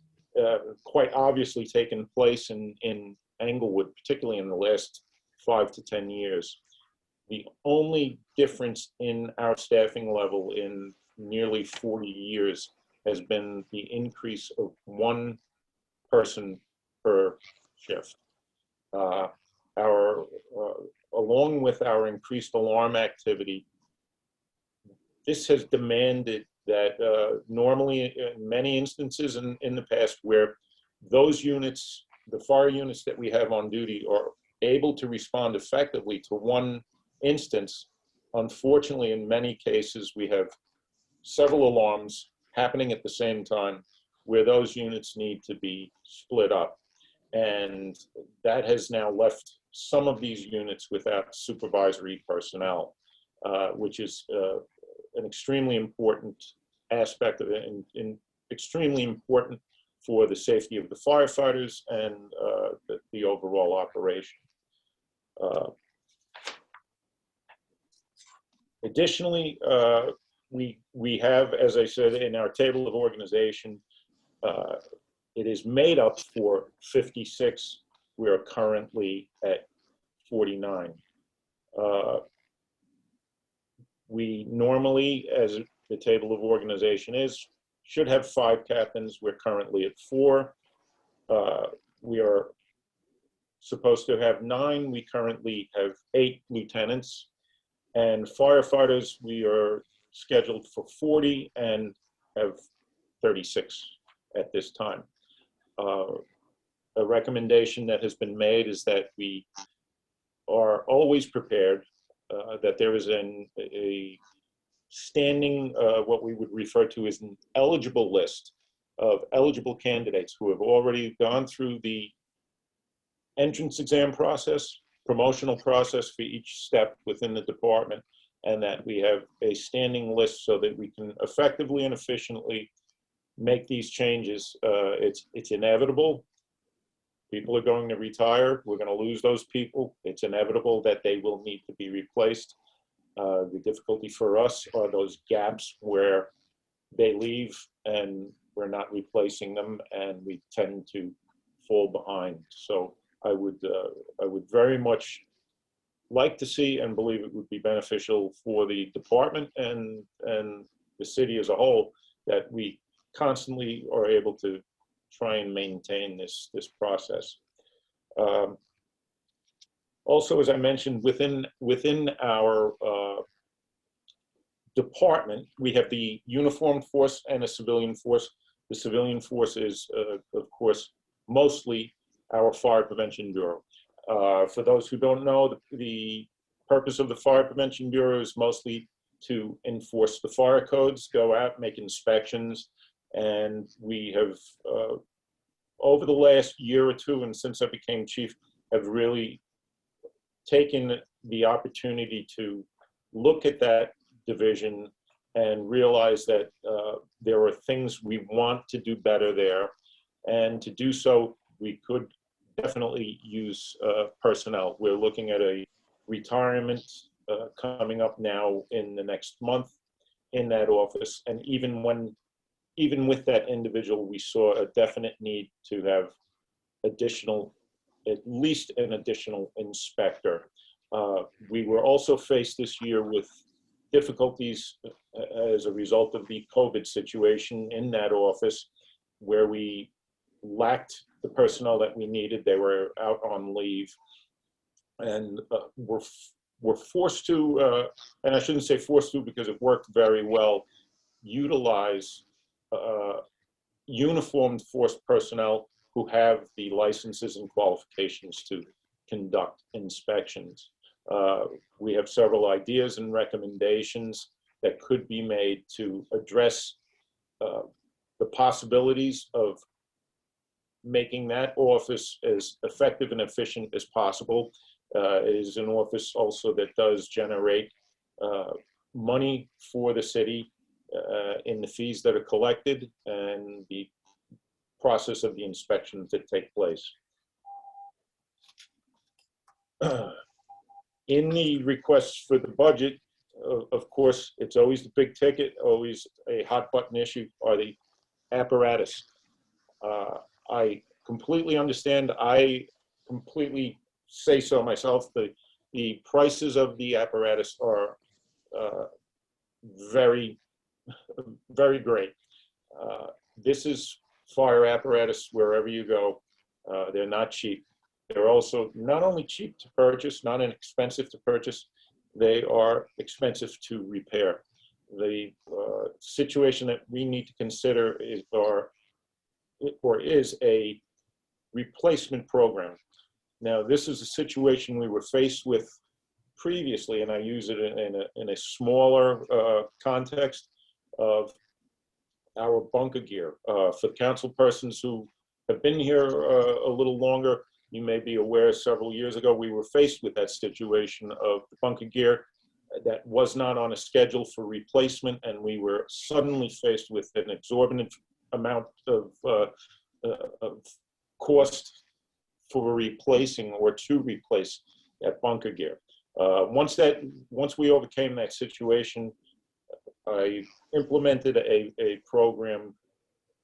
S11: quite obviously taken place in Englewood, particularly in the last 5 to 10 years. The only difference in our staffing level in nearly 40 years has been the increase of 1 person per shift. Along with our increased alarm activity, this has demanded that normally in many instances in the past where those units, the fire units that we have on duty, are able to respond effectively to 1 instance, unfortunately in many cases we have several alarms happening at the same time where those units need to be split up. And that has now left some of these units without supervisory personnel, which is an extremely important aspect of it, and extremely important for the safety of the firefighters and the overall operation. Additionally, we have, as I said, in our table of organization, it is made up for 56. We are currently at 49. We normally, as the table of organization is, should have 5 captains. We're currently at 4. We are supposed to have 9. We currently have 8 lieutenants. And firefighters, we are scheduled for 40 and have 36 at this time. A recommendation that has been made is that we are always prepared, that there is a standing, what we would refer to as an eligible list of eligible candidates who have already gone through the entrance exam process, promotional process for each step within the department, and that we have a standing list so that we can effectively and efficiently make these changes. It's inevitable. People are going to retire. We're going to lose those people. It's inevitable that they will need to be replaced. The difficulty for us are those gaps where they leave and we're not replacing them, and we tend to fall behind. So I would very much like to see and believe it would be beneficial for the department and the city as a whole that we constantly are able to try and maintain this process. Also, as I mentioned, within our department, we have the uniformed force and a civilian force. The civilian force is, of course, mostly our Fire Prevention Bureau. For those who don't know, the purpose of the Fire Prevention Bureau is mostly to enforce the fire codes, go out, make inspections, and we have, over the last year or two, and since I became chief, have really taken the opportunity to look at that division and realize that there are things we want to do better there. And to do so, we could definitely use personnel. We're looking at a retirement coming up now in the next month in that office. And even with that individual, we saw a definite need to have at least an additional inspector. We were also faced this year with difficulties as a result of the COVID situation in that office, where we lacked the personnel that we needed. They were out on leave, and we're forced to, and I shouldn't say forced to because it worked very well, utilize uniformed force personnel who have the licenses and qualifications to conduct inspections. We have several ideas and recommendations that could be made to address the possibilities of making that office as effective and efficient as possible. It is an office also that does generate money for the city in the fees that are collected and the process of the inspections that take place. In the requests for the budget, of course, it's always the big ticket, always a hot button issue, are the apparatus. I completely understand. I completely say so myself. The prices of the apparatus are very, very great. This is fire apparatus wherever you go. They're not cheap. They're also not only cheap to purchase, not inexpensive to purchase, they are expensive to repair. The situation that we need to consider is a replacement program. Now, this is a situation we were faced with previously, and I use it in a smaller context of our bunker gear. For council persons who have been here a little longer, you may be aware several years ago, we were faced with that situation of the bunker gear that was not on a schedule for replacement, and we were suddenly faced with an exorbitant amount of cost for replacing or to replace that bunker gear. Once we overcame that situation, I implemented a program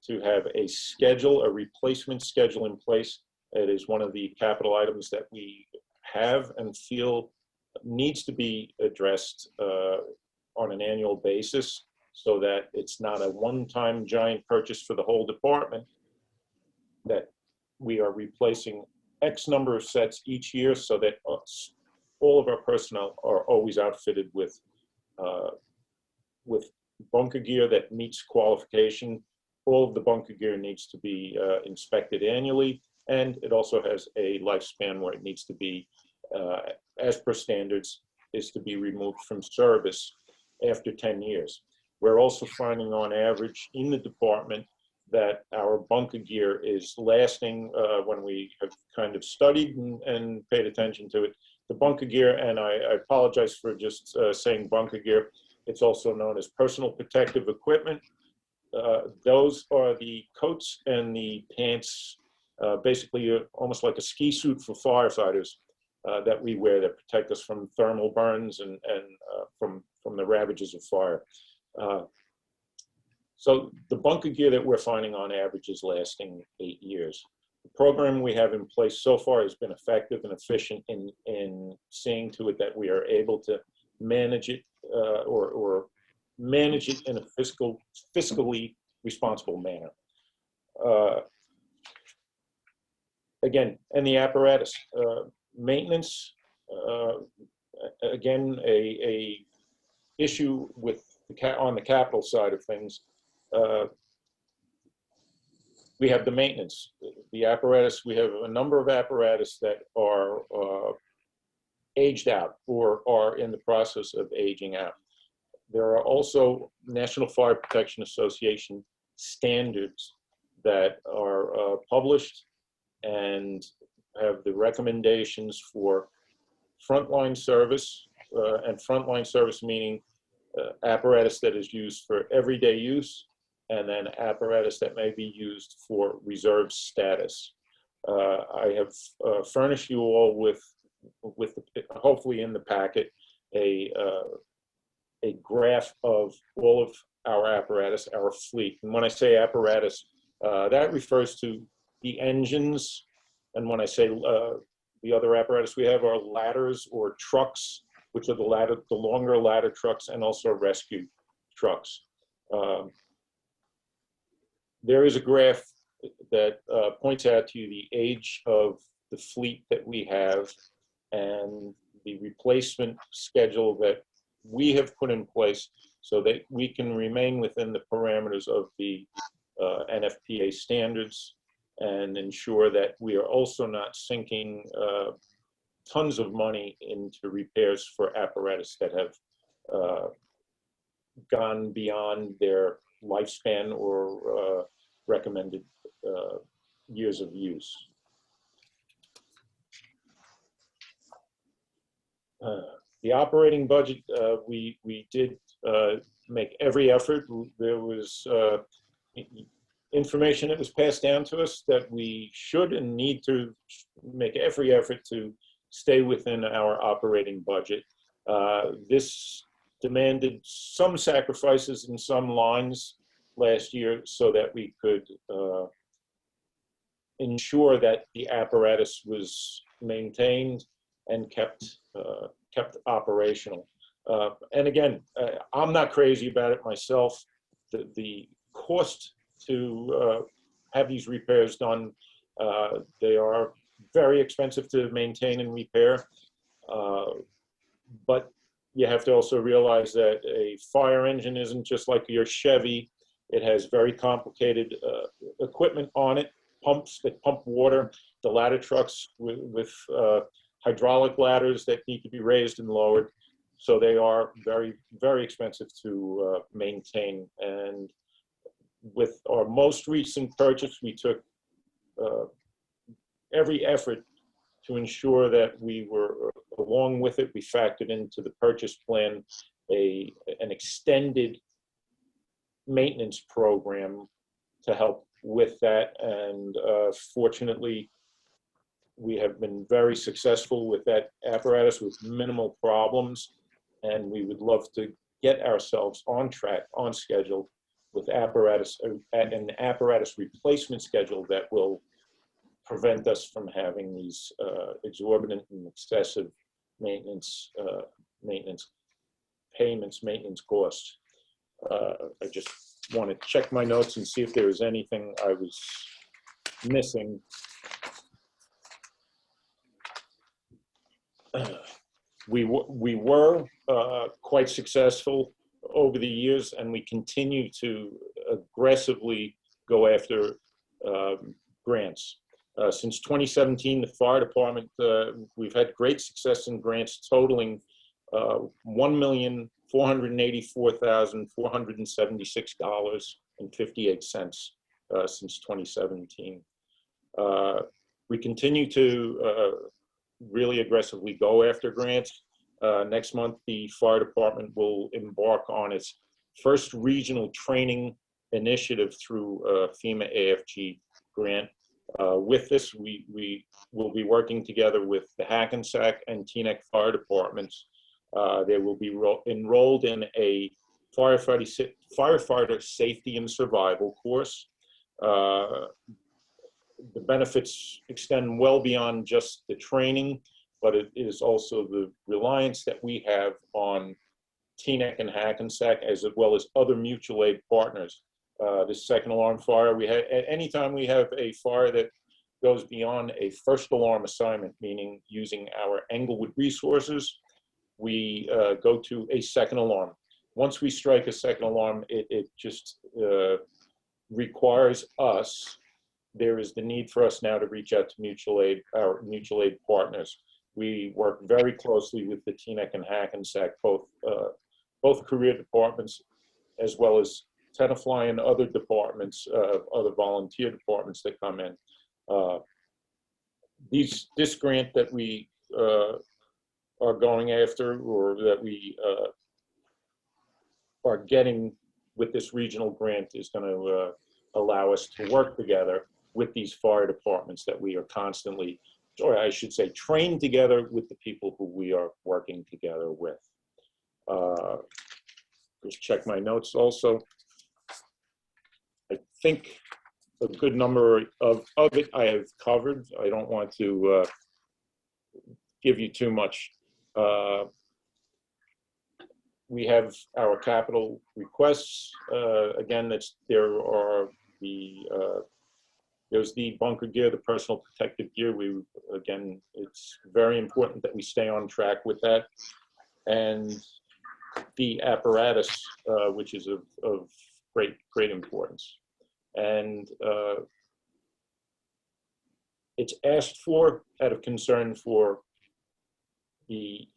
S11: to have a schedule, a replacement schedule in place. It is one of the capital items that we have and feel needs to be addressed on an annual basis, so that it's not a one-time giant purchase for the whole department, that we are replacing X number of sets each year, so that all of our personnel are always outfitted with bunker gear that meets qualification. All of the bunker gear needs to be inspected annually, and it also has a lifespan where it needs to be, as per standards, is to be removed from service after 10 years. We're also finding on average in the department that our bunker gear is lasting, when we have kind of studied and paid attention to it. The bunker gear, and I apologize for just saying bunker gear, it's also known as personal protective equipment. Those are the coats and the pants, basically almost like a ski suit for firefighters that we wear that protect us from thermal burns and from the ravages of fire. So the bunker gear that we're finding on average is lasting 8 years. The program we have in place so far has been effective and efficient in seeing to it that we are able to manage it or manage it in a fiscally responsible manner. Again, and the apparatus maintenance, again, a issue with on the capital side of things. We have the maintenance, the apparatus. We have a number of apparatus that are aged out or are in the process of aging out. There are also National Fire Protection Association standards that are published and have the recommendations for frontline service, and frontline service meaning apparatus that is used for everyday use, and then apparatus that may be used for reserve status. I have furnished you all with hopefully in the packet, a graph of all of our apparatus, our fleet. And when I say apparatus, that refers to the engines. And when I say the other apparatus we have are ladders or trucks, which are the longer ladder trucks, and also rescue trucks. There is a graph that points out to you the age of the fleet that we have and the replacement schedule that we have put in place so that we can remain within the parameters of the NFPA standards and ensure that we are also not sinking tons of money into repairs for apparatus that have gone beyond their lifespan or recommended years of use. The operating budget, we did make every effort. There was information that was passed down to us that we should and need to make every effort to stay within our operating budget. This demanded some sacrifices in some lines last year so that we could ensure that the apparatus was maintained and kept operational. And again, I'm not crazy about it myself. The cost to have these repairs done, they are very expensive to maintain and repair. But you have to also realize that a fire engine isn't just like your Chevy. It has very complicated equipment on it, pumps that pump water, the ladder trucks with hydraulic ladders that need to be raised and lowered. So they are very, very expensive to maintain. And with our most recent purchase, we took every effort to ensure that we were, along with it, we factored into the purchase plan an extended maintenance program to help with that. And fortunately, we have been very successful with that apparatus with minimal problems. And we would love to get ourselves on track, on schedule with apparatus, an apparatus replacement schedule that will prevent us from having these exorbitant and excessive maintenance payments, maintenance costs. I just want to check my notes and see if there was anything I was missing. We were quite successful over the years, and we continue to aggressively go after grants. Since 2017, the fire department, we've had great success in grants totaling $1,484,476.58 since 2017. We continue to really aggressively go after grants. Next month, the fire department will embark on its first regional training initiative through FEMA AFG grant. With this, we will be working together with the Hackensack and Teaneck fire departments. They will be enrolled in a firefighter safety and survival course. The benefits extend well beyond just the training, but it is also the reliance that we have on Teaneck and Hackensack, as well as other mutual aid partners. This second alarm fire, anytime we have a fire that goes beyond a first alarm assignment, meaning using our Englewood resources, we go to a second alarm. Once we strike a second alarm, it just requires us. There is the need for us now to reach out to mutual aid, our mutual aid partners. We work very closely with the Teaneck and Hackensack, both career departments, as well as Tenafly and other departments, other volunteer departments that come in. This grant that we are going after, or that we are getting with this regional grant, is going to allow us to work together with these fire departments that we are constantly, or I should say, trained together with the people who we are working together with. Just check my notes also. I think a good number of it I have covered. I don't want to give you too much. We have our capital requests. Again, there's the bunker gear, the personal protective gear. Again, it's very important that we stay on track with that. And the apparatus, which is of great importance. And it's asked for out of concern for the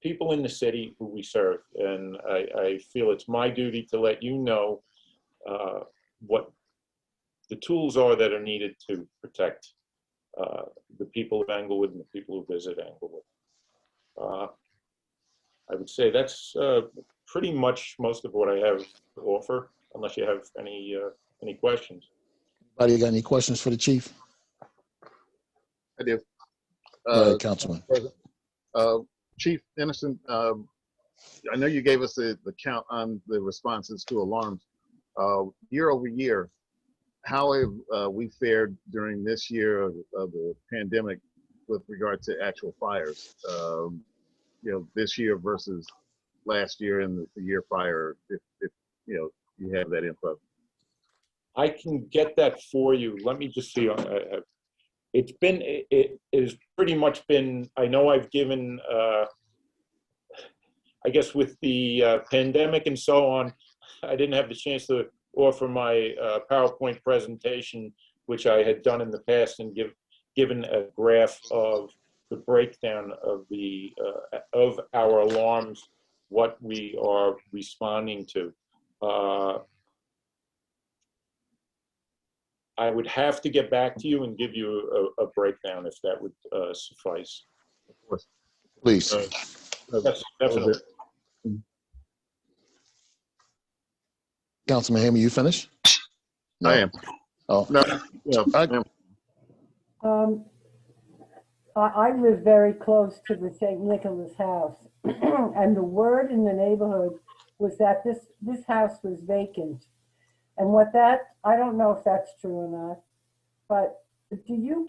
S11: people in the city who we serve. And I feel it's my duty to let you know what the tools are that are needed to protect the people of Englewood and the people who visit Englewood. I would say that's pretty much most of what I have to offer, unless you have any questions.
S2: Anybody got any questions for the chief?
S10: I do.
S2: Go ahead, Councilman.
S10: Chief Innocent, I know you gave us the count on the responses to alarms. Year over year, how have we fared during this year of the pandemic with regard to actual fires? This year versus last year and the year prior, if you have that info.
S11: I can get that for you. Let me just see. It has pretty much been, I know I've given, I guess with the pandemic and so on, I didn't have the chance to offer my PowerPoint presentation, which I had done in the past, and given a graph of the breakdown of our alarms, what we are responding to. I would have to get back to you and give you a breakdown if that would suffice.
S10: Of course.
S2: Please.
S11: Yes, definitely.
S2: Councilman Hamer, you finished? No.
S10: I am.
S2: Oh.
S10: No, I am.
S9: I live very close to the St. Nicholas house, and the word in the neighborhood was that this house was vacant. And I don't know if that's true or not, but do you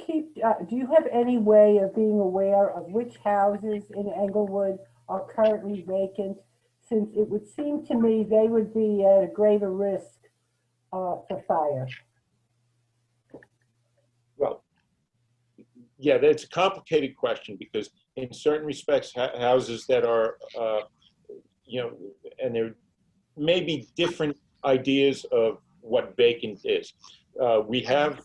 S9: have any way of being aware of which houses in Englewood are currently vacant? Since it would seem to me they would be at a greater risk for fire.
S11: Well, yeah, that's a complicated question, because in certain respects, houses that are, and there may be different ideas of what vacant is. We have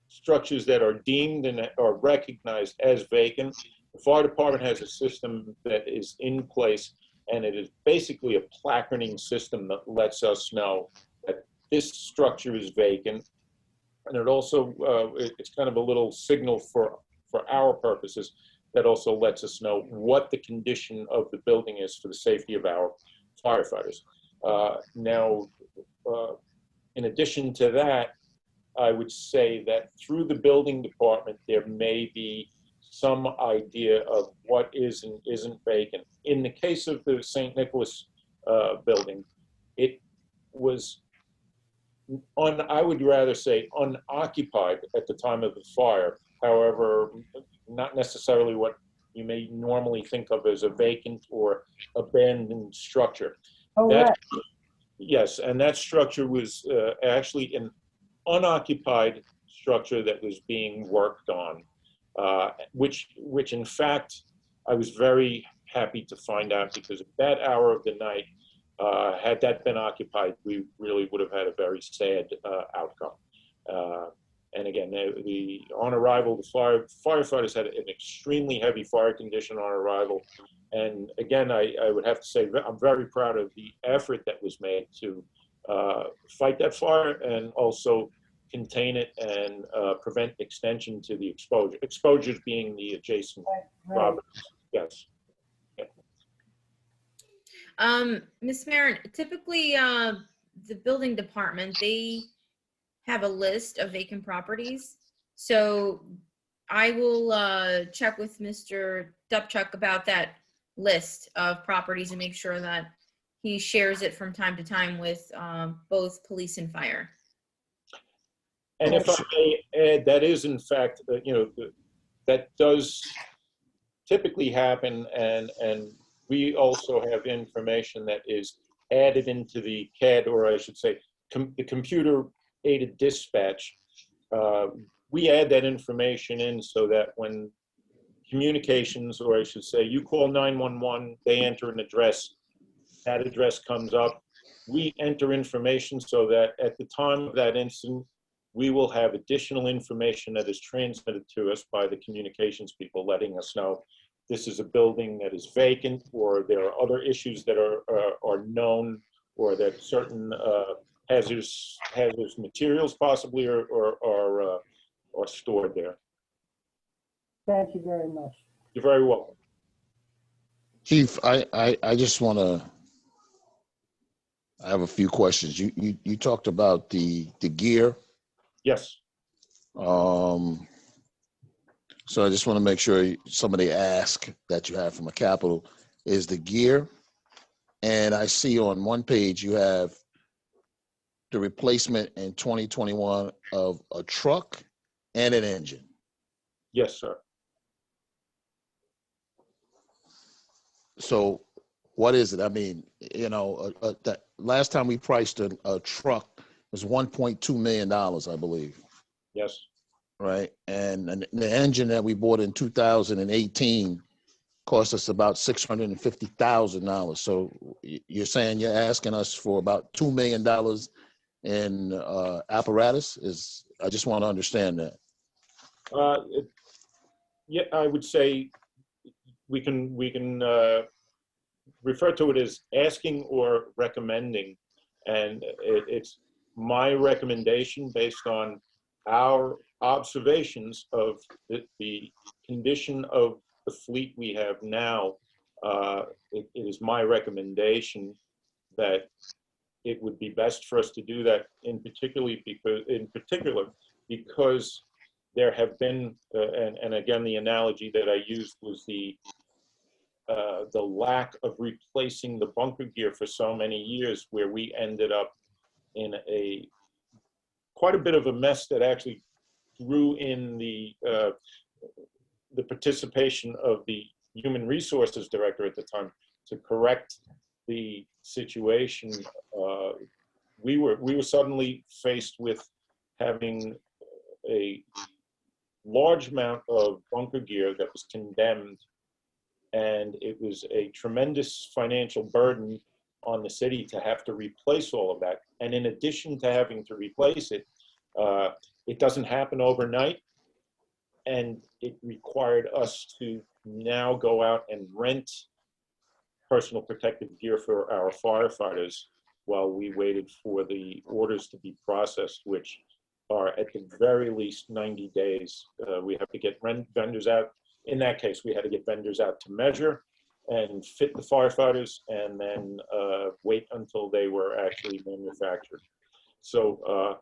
S11: structures that are deemed and are recognized as vacant. The fire department has a system that is in place, and it is basically a placarding system that lets us know that this structure is vacant. And it also, it's kind of a little signal for our purposes that also lets us know what the condition of the building is for the safety of our firefighters. Now, in addition to that, I would say that through the building department, there may be some idea of what is and isn't vacant. In the case of the St. Nicholas building, it was I would rather say unoccupied at the time of the fire. However, not necessarily what you may normally think of as a vacant or abandoned structure.
S9: Oh,
S11: That-
S9: right.
S11: Yes, and that structure was actually an unoccupied structure that was being worked on, which in fact, I was very happy to find out, because at that hour of the night, had that been occupied, we really would have had a very sad outcome. And again, on arrival, the firefighters had an extremely heavy fire condition on arrival. And again, I would have to say, I'm very proud of the effort that was made to fight that fire and also contain it and prevent extension to the exposure. Exposures being the adjacent
S9: Right.
S11: properties. Yes.
S6: Ms. Marin, typically, the building department, they have a list of vacant properties. So I will check with Mr. Dubchuk about that list of properties and make sure that he shares it from time to time with both police and fire.
S11: And if I may add, that is in fact, that does typically happen, and we also have information that is added into the CAD, or I should say, the computer-aided dispatch. We add that information in so that when communications, or I should say, you call 911, they enter an address, that address comes up. We enter information so that at the time of that incident, we will have additional information that is transmitted to us by the communications people, letting us know this is a building that is vacant, or there are other issues that are known, or that certain hazardous materials possibly are stored there.
S9: Thank you very much.
S11: You're very welcome.
S2: Chief, I just want to, I have a few questions. You talked about the gear.
S11: Yes.
S2: So I just want to make sure some of the ask that you have from a capital is the gear. And I see on one page you have the replacement in 2021 of a truck and an engine.
S11: Yes, sir.
S2: So what is it? I mean, that last time we priced a truck was $1.2 million, I believe.
S11: Yes.
S2: Right. And the engine that we bought in 2018 cost us about $650,000. So you're saying you're asking us for about $2 million in apparatus? I just want to understand that.
S11: Yeah, I would say we can refer to it as asking or recommending, and it's my recommendation based on our observations of the condition of the fleet we have now. It is my recommendation that it would be best for us to do that, in particular because there have been, and again, the analogy that I used was the lack of replacing the bunker gear for so many years, where we ended up in quite a bit of a mess that actually drew in the participation of the human resources director at the time to correct the situation. We were suddenly faced with having a large amount of bunker gear that was condemned, and it was a tremendous financial burden on the city to have to replace all of that. And in addition to having to replace it, it doesn't happen overnight, and it required us to now go out and rent personal protective gear for our firefighters while we waited for the orders to be processed, which are at the very least 90 days. We have to get vendors out. In that case, we had to get vendors out to measure, and fit the firefighters and then wait until they were actually manufactured. So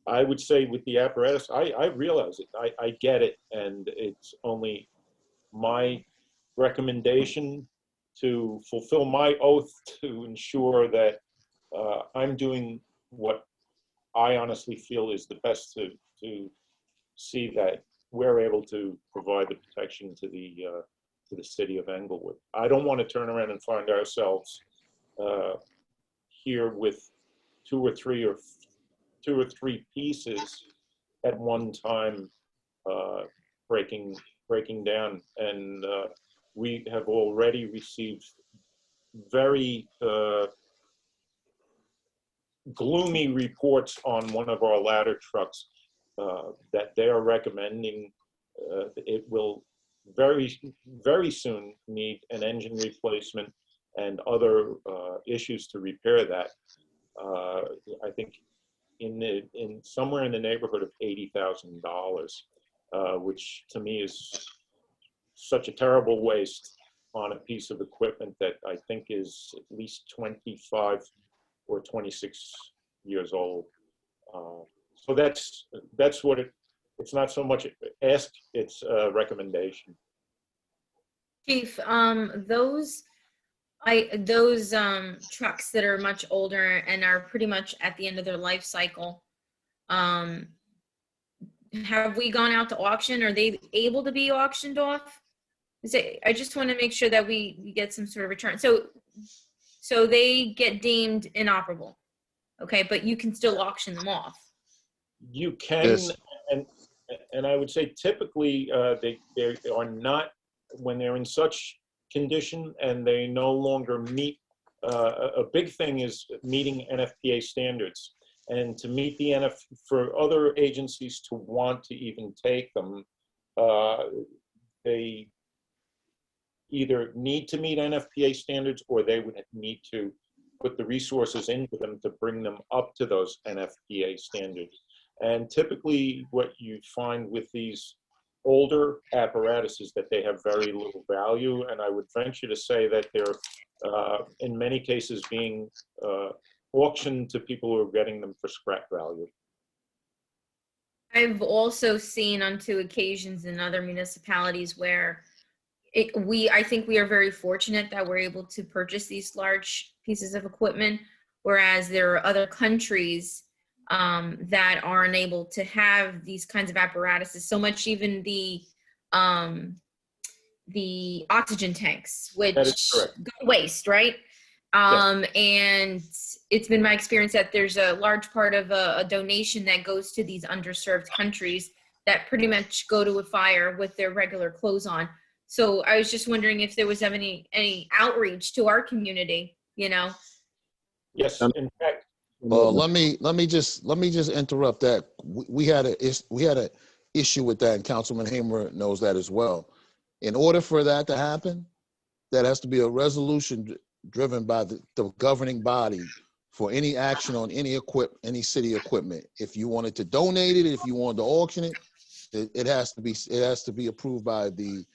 S11: I would say with the apparatus, I realize it, I get it, and it's only my recommendation to fulfill my oath to ensure that I'm doing what I honestly feel is the best to see that we're able to provide the protection to the city of Englewood. I don't want to turn around and find ourselves here with two or three pieces at one time breaking down. And we have already received very gloomy reports on one of our ladder trucks that they are recommending it will very soon need an engine replacement and other issues to repair that. I think in somewhere in the neighborhood of $80,000, which to me is such a terrible waste on a piece of equipment that I think is at least 25 or 26 years old. So that's what it's not so much ask, it's a recommendation.
S6: Chief, those trucks that are much older and are pretty much at the end of their life cycle, have we gone out to auction? Are they able to be auctioned off? I just want to make sure that we get some sort of return. So they get deemed inoperable, okay, but you can still auction them off.
S11: You can,
S2: Yes.
S11: and I would say typically they are not, when they're in such condition and they no longer meet, a big thing is meeting NFPA standards. And to meet the for other agencies to want to even take them, they either need to meet NFPA standards or they would need to put the resources into them to bring them up to those NFPA standards. And typically what you find with these older apparatus is that they have very little value. And I would venture to say that they're in many cases being auctioned to people who are getting them for scrap value.
S6: I've also seen on 2 occasions in other municipalities where I think we are very fortunate that we're able to purchase these large pieces of equipment, whereas there are other countries that are unable to have these kinds of apparatuses. So much even the oxygen tanks, which go to waste, right? And it's been my experience that there's a large part of a donation that goes to these underserved countries that pretty much go to a fire with their regular clothes on. So I was just wondering if there was any outreach to our community, you know?
S11: Yes, in fact.
S2: Let me just interrupt that. We had a issue with that, and Councilman Hamer knows that as well. In order for that to happen, that has to be a resolution driven by the governing body for any action on any city equipment. If you wanted to donate it, if you wanted to auction it, it has to be approved by the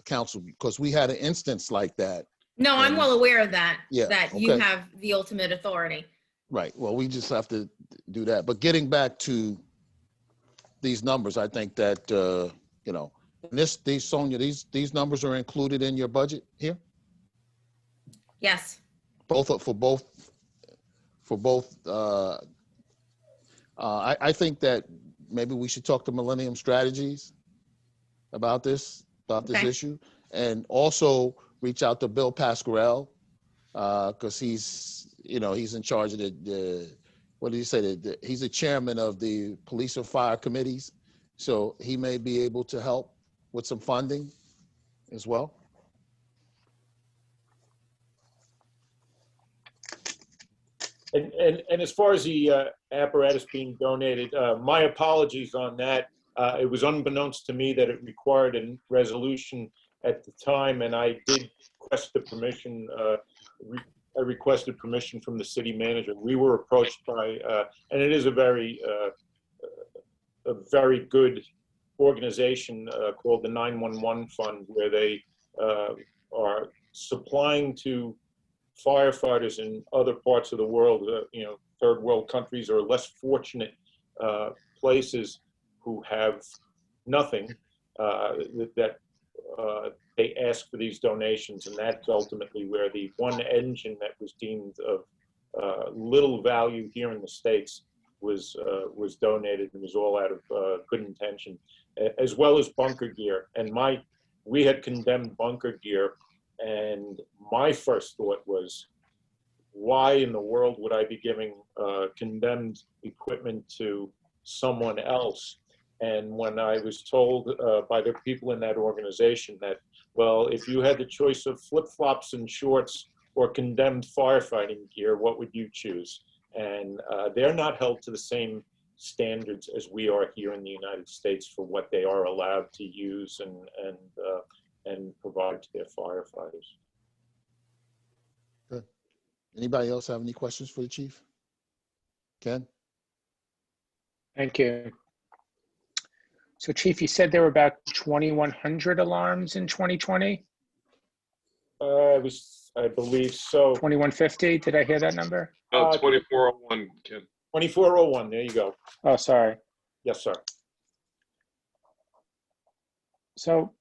S2: council, because we had an instance like that.
S6: No, I'm well aware of that.
S2: Yeah,
S6: that
S2: okay.
S6: you have the ultimate authority.
S2: Right. Well, we just have to do that. But getting back to these numbers, I think that Sonia, these numbers are included in your budget here.
S6: Yes.
S2: For both. I think that maybe we should talk to Millennium Strategies about this issue, and also reach out to Bill Pasquarello, because he's in charge of what did he say? He's the chairman of the police and fire committees, so he may be able to help with some funding as well.
S11: And as far as the apparatus being donated, my apologies on that. It was unbeknownst to me that it required a resolution at the time, and I did request the permission. I requested permission from the city manager. We were approached by, and it is a very good organization called the 911 Fund, where they are supplying to firefighters in other parts of the world, third world countries or less fortunate places who have nothing, that they ask for these donations, and that's ultimately where the one engine that was deemed of little value here in the States was donated, and was all out of good intention, as well as bunker gear. And we had condemned bunker gear, and my first thought was, why in the world would I be giving condemned equipment to someone else? And when I was told by the people in that organization that, well, if you had the choice of flip-flops and shorts or condemned firefighting gear, what would you choose? And they're not held to the same standards as we are here in the United States for what they are allowed to use and provide to their firefighters.
S2: Good. Anybody else have any questions for the chief? Ken?
S3: Thank you. So Chief, you said there were about 2,100 alarms in 2020?
S11: I believe so.
S3: 2,150, did I hear that number?
S8: 2401, Ken.
S11: 2401, there you go.
S3: Oh, sorry.
S11: Yes, sir.
S3: So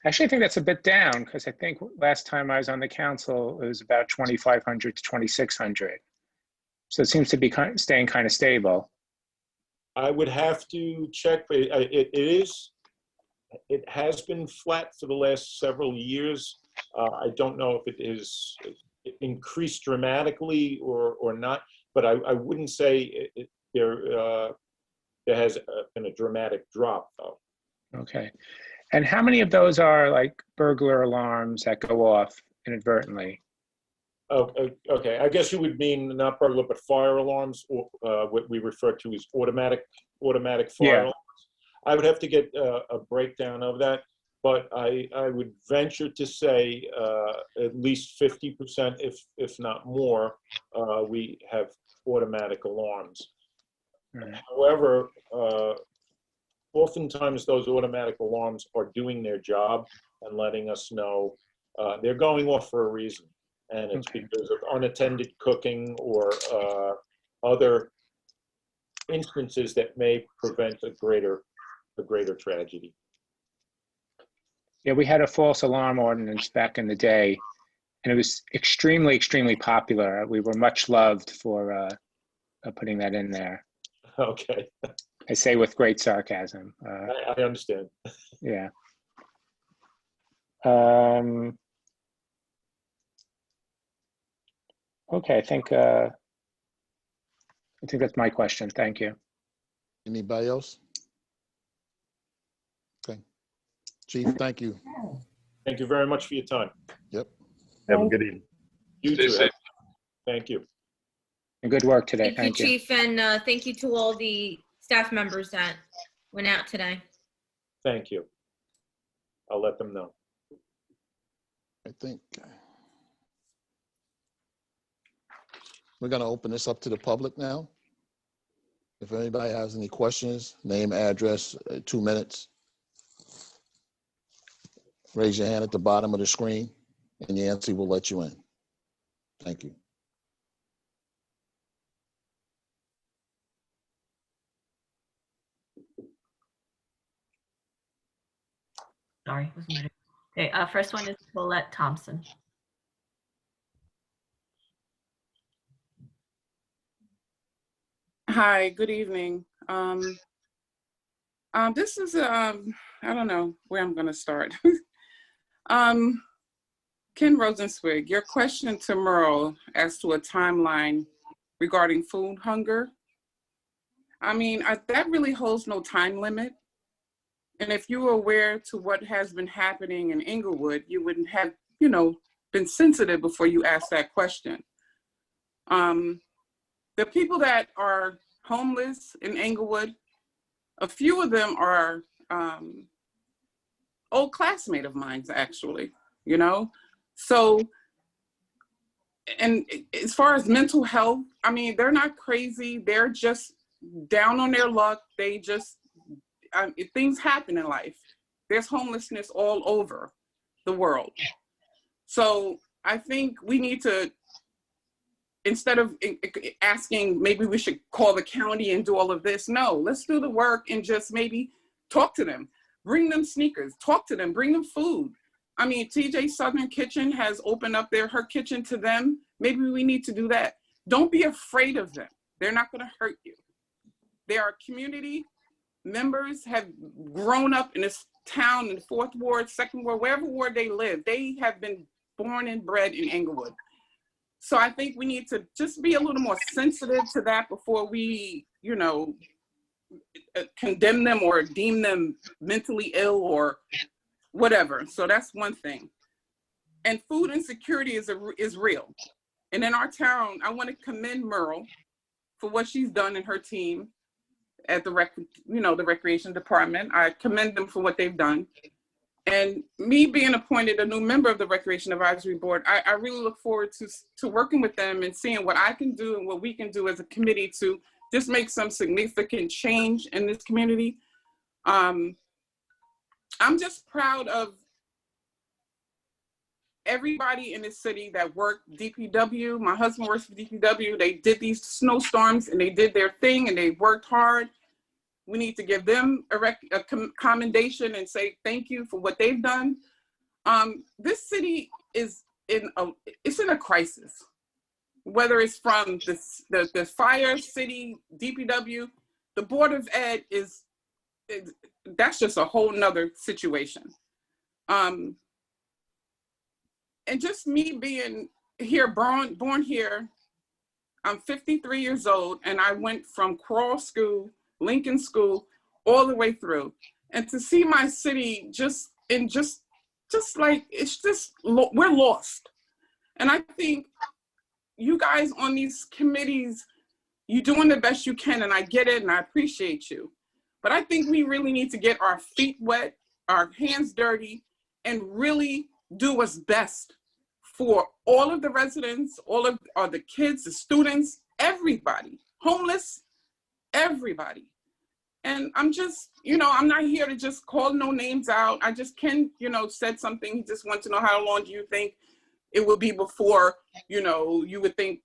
S3: actually, I think that's a bit down, because I think last time I was on the council, it was about 2,500 to 2,600. So it seems to be staying kind of stable.
S11: I would have to check, but it has been flat for the last several years. I don't know if it is increased dramatically or not, but I wouldn't say there has been a dramatic drop, though.
S3: Okay. And how many of those are like burglar alarms that go off inadvertently?
S11: Oh, okay. I guess you would mean not burglar, but fire alarms, or what we refer to as automatic fire alarms. I would have to get a breakdown of that, but I would venture to say at least 50%, if not more, we have automatic alarms.
S3: Right.
S11: However, oftentimes those automatic alarms are doing their job and letting us know they're going off for a reason. And it's because of unattended cooking or other instances that may prevent a greater tragedy.
S3: Yeah, we had a false alarm ordinance back in the day, and it was extremely, extremely popular. We were much loved for putting that in there.
S11: Okay.
S3: I say with great sarcasm.
S11: I understand.
S3: Yeah. Okay, I think that's my question. Thank you.
S2: Anybody else? Okay. Chief, thank you.
S11: Thank you very much for your time.
S2: Yep.
S10: Have a good evening.
S11: You
S8: Stay
S11: too.
S8: safe.
S11: Thank you.
S3: And good work today.
S6: Thank you,
S3: Thank you.
S6: Chief, and thank you to all the staff members that went out today.
S11: Thank you. I'll let them know.
S2: I think we're going to open this up to the public now. If anybody has any questions, name, address, 2 minutes. Raise your hand at the bottom of the screen and Yancy will let you in. Thank you.
S1: Sorry, was muted. Okay, first one is Colette Thompson.
S12: Hi, good evening. This is, I don't know where I'm going to start. Ken Rosenzweig, your question to Merle as to a timeline regarding food hunger. I mean, that really holds no time limit. And if you were aware to what has been happening in Inglewood, you wouldn't have, been sensitive before you asked that question. The people that are homeless in Inglewood, a few of them are old classmates of mine, actually, So, and as far as mental health, I mean, they're not crazy. They're just down on their luck. They just, things happen in life. There's homelessness all over the world. So I think we need to, instead of asking, maybe we should call the county and do all of this. No, let's do the work and just maybe talk to them, bring them sneakers, talk to them, bring them food. I mean, TJ Southern Kitchen has opened up her kitchen to them. Maybe we need to do that. Don't be afraid of them. They're not going to hurt you. They are community members, have grown up in this town, in the 4th Ward, 2nd Ward, wherever ward they live. They have been born and bred in Englewood. So I think we need to just be a little more sensitive to that before we, condemn them or deem them mentally ill or whatever. So that's one thing. And food insecurity is real. And in our town, I want to commend Merle for what she's done in her team at the recreation department. I commend them for what they've done. And me being appointed a new member of the Recreation Advisory Board, I really look forward to working with them and seeing what I can do and what we can do as a committee to just make some significant change in this community. I'm just proud of everybody in this city that worked DPW. My husband works for DPW. They did these snowstorms and they did their thing and they worked hard. We need to give them a commendation and say thank you for what they've done. This city is in a crisis, whether it's from the fire, city, DPW, the Board of Ed that's just a whole nother situation. And just me being here, born here, I'm 53 years old and I went from Crawl School, Lincoln School, all the way through. And to see my city just like, we're lost. And I think you guys on these committees, you're doing the best you can, and I get it and I appreciate you. But I think we really need to get our feet wet, our hands dirty, and really do what's best for all of the residents, all of the kids, the students, everybody, homeless, everybody. And I'm just, I'm not here to just call no names out. I just said something. He just wants to know how long do you think it will be before, you would think,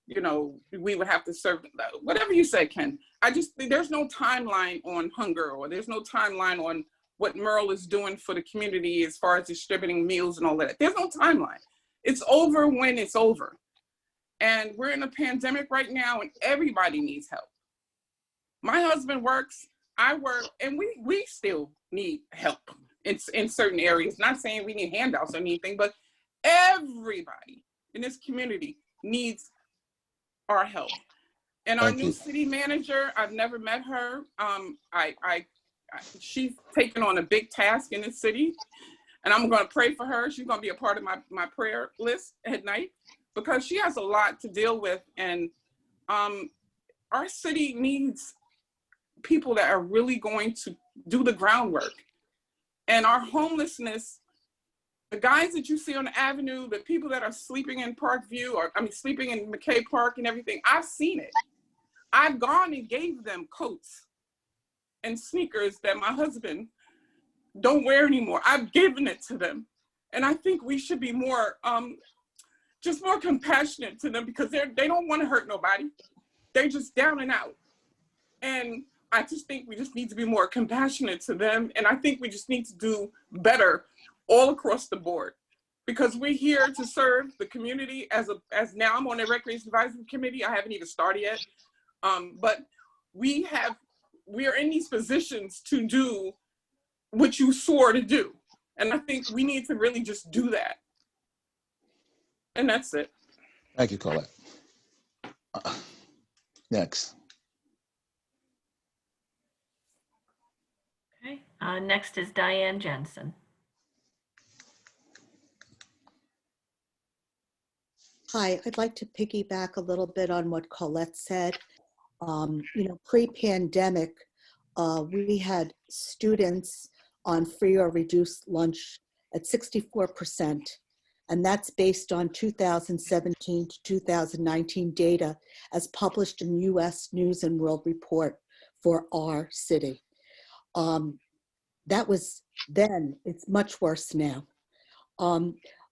S12: we would have to serve, whatever you said, Ken. I just think there's no timeline on hunger, or there's no timeline on what Merle is doing for the community as far as distributing meals and all that. There's no timeline. It's over when it's over. And we're in a pandemic right now and everybody needs help. My husband works, I work, and we still need help in certain areas. Not saying we need handouts or anything, but everybody in this community needs our help. And our new city manager, I've never met her. She's taken on a big task in this city, and I'm going to pray for her. She's going to be a part of my prayer list at night because she has a lot to deal with. And our city needs people that are really going to do the groundwork. And our homelessness, the guys that you see on the avenue, the people that are sleeping in Parkview, sleeping in McKay Park and everything, I've seen it. I've gone and gave them coats and sneakers that my husband don't wear anymore. I've given it to them. And I think we should be more, just more compassionate to them because they don't want to hurt nobody. They're just down and out. And I just think we just need to be more compassionate to them. And I think we just need to do better all across the board because we're here to serve the community as now I'm on the Recreation Advisory Committee. I haven't even started yet. But we are in these positions to do what you swore to do. And I think we need to really just do that. And that's it.
S2: Thank you, Colette. Next.
S1: Okay. Next is Diane Jensen.
S13: Hi, I'd like to piggyback a little bit on what Colette said. Pre-pandemic, we had students on free or reduced lunch at 64%, and that's based on 2017 to 2019 data as published in U.S. News and World Report for our city. That was then, it's much worse now.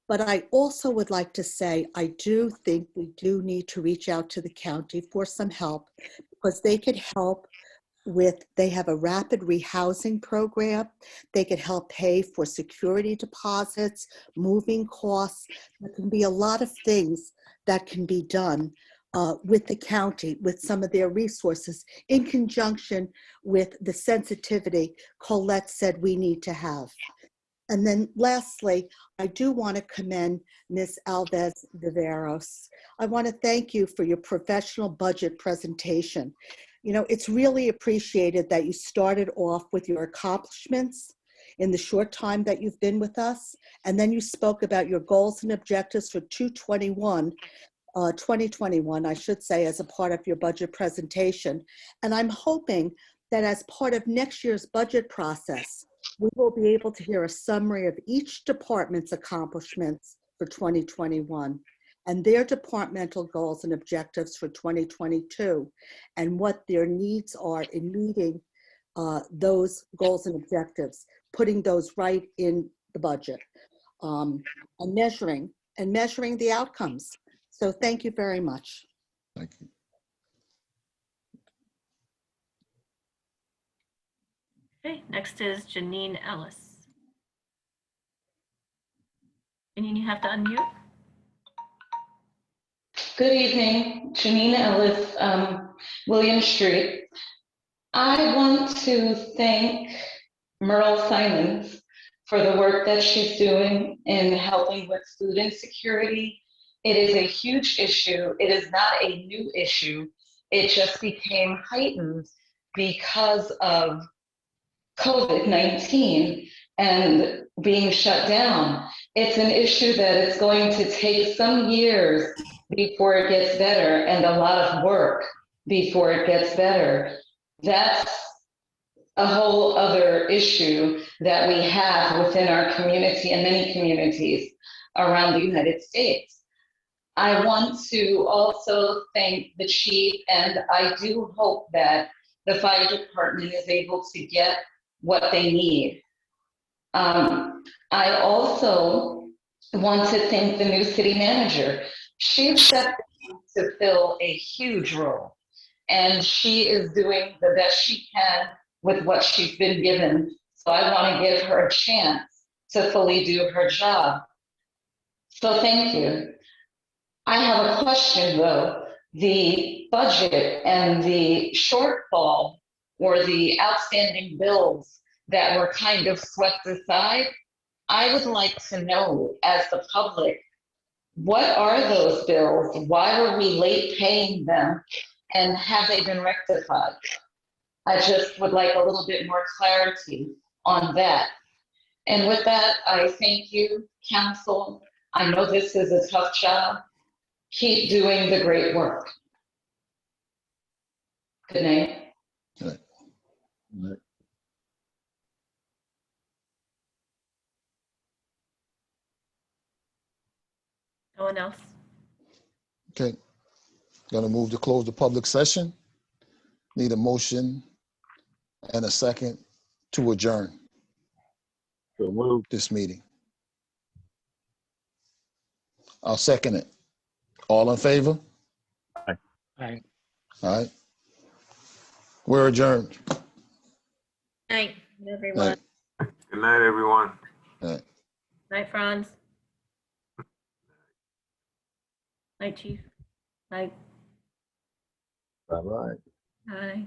S13: But I also would like to say, I do think we do need to reach out to the county for some help, because they could help with, they have a rapid rehousing program. They could help pay for security deposits, moving costs. There can be a lot of things that can be done with the county, with some of their resources, in conjunction with the sensitivity Colette said we need to have. And then lastly, I do want to commend Ms. Alves Viveros. I want to thank you for your professional budget presentation. You know, it's really appreciated that you started off with your accomplishments in the short time that you've been with us, and then you spoke about your goals and objectives for 2021, I should say, as a part of your budget presentation. And I'm hoping that as part of next year's budget process, we will be able to hear a summary of each department's accomplishments for 2021 and their departmental goals and objectives for 2022 and what their needs are in meeting those goals and objectives, putting those right in the budget, and measuring the outcomes. So thank you very much.
S2: Thank you.
S1: Okay, next is Janine Ellis. Janine, you have to unmute.
S14: Good evening, Janine Ellis, William Street. I want to thank Merle Simons for the work that she's doing in helping with student security. It is a huge issue. It is not a new issue. It just became heightened because of COVID-19 and being shut down. It's an issue that is going to take some years before it gets better, and a lot of work before it gets better. That's a whole other issue that we have within our community and many communities around the United States. I want to also thank the chief, and I do hope that the fire department is able to get what they need. I also want to thank the new city manager. She stepped in to fill a huge role, and she is doing the best she can with what she's been given. So I want to give her a chance to fully do her job. So thank you. I have a question though. The budget and the shortfall or the outstanding bills that were kind of swept aside, I would like to know, as the public, what are those bills? Why were we late paying them? And have they been rectified? I just would like a little bit more clarity on that. And with that, I thank you, council. I know this is a tough job. Keep doing the great work. Good night.
S2: Good night.
S1: No one else?
S2: Okay. Gonna move to close the public session. Need a motion and a second to adjourn
S10: So move.
S2: this meeting. I'll second it. All in favor?
S3: Aye.
S2: All right. We're adjourned.
S6: Night.
S1: Everyone.
S15: Good night, everyone.
S2: All right.
S1: Night, Franz. Night, Chief. Night.
S10: Bye-bye.
S1: Bye.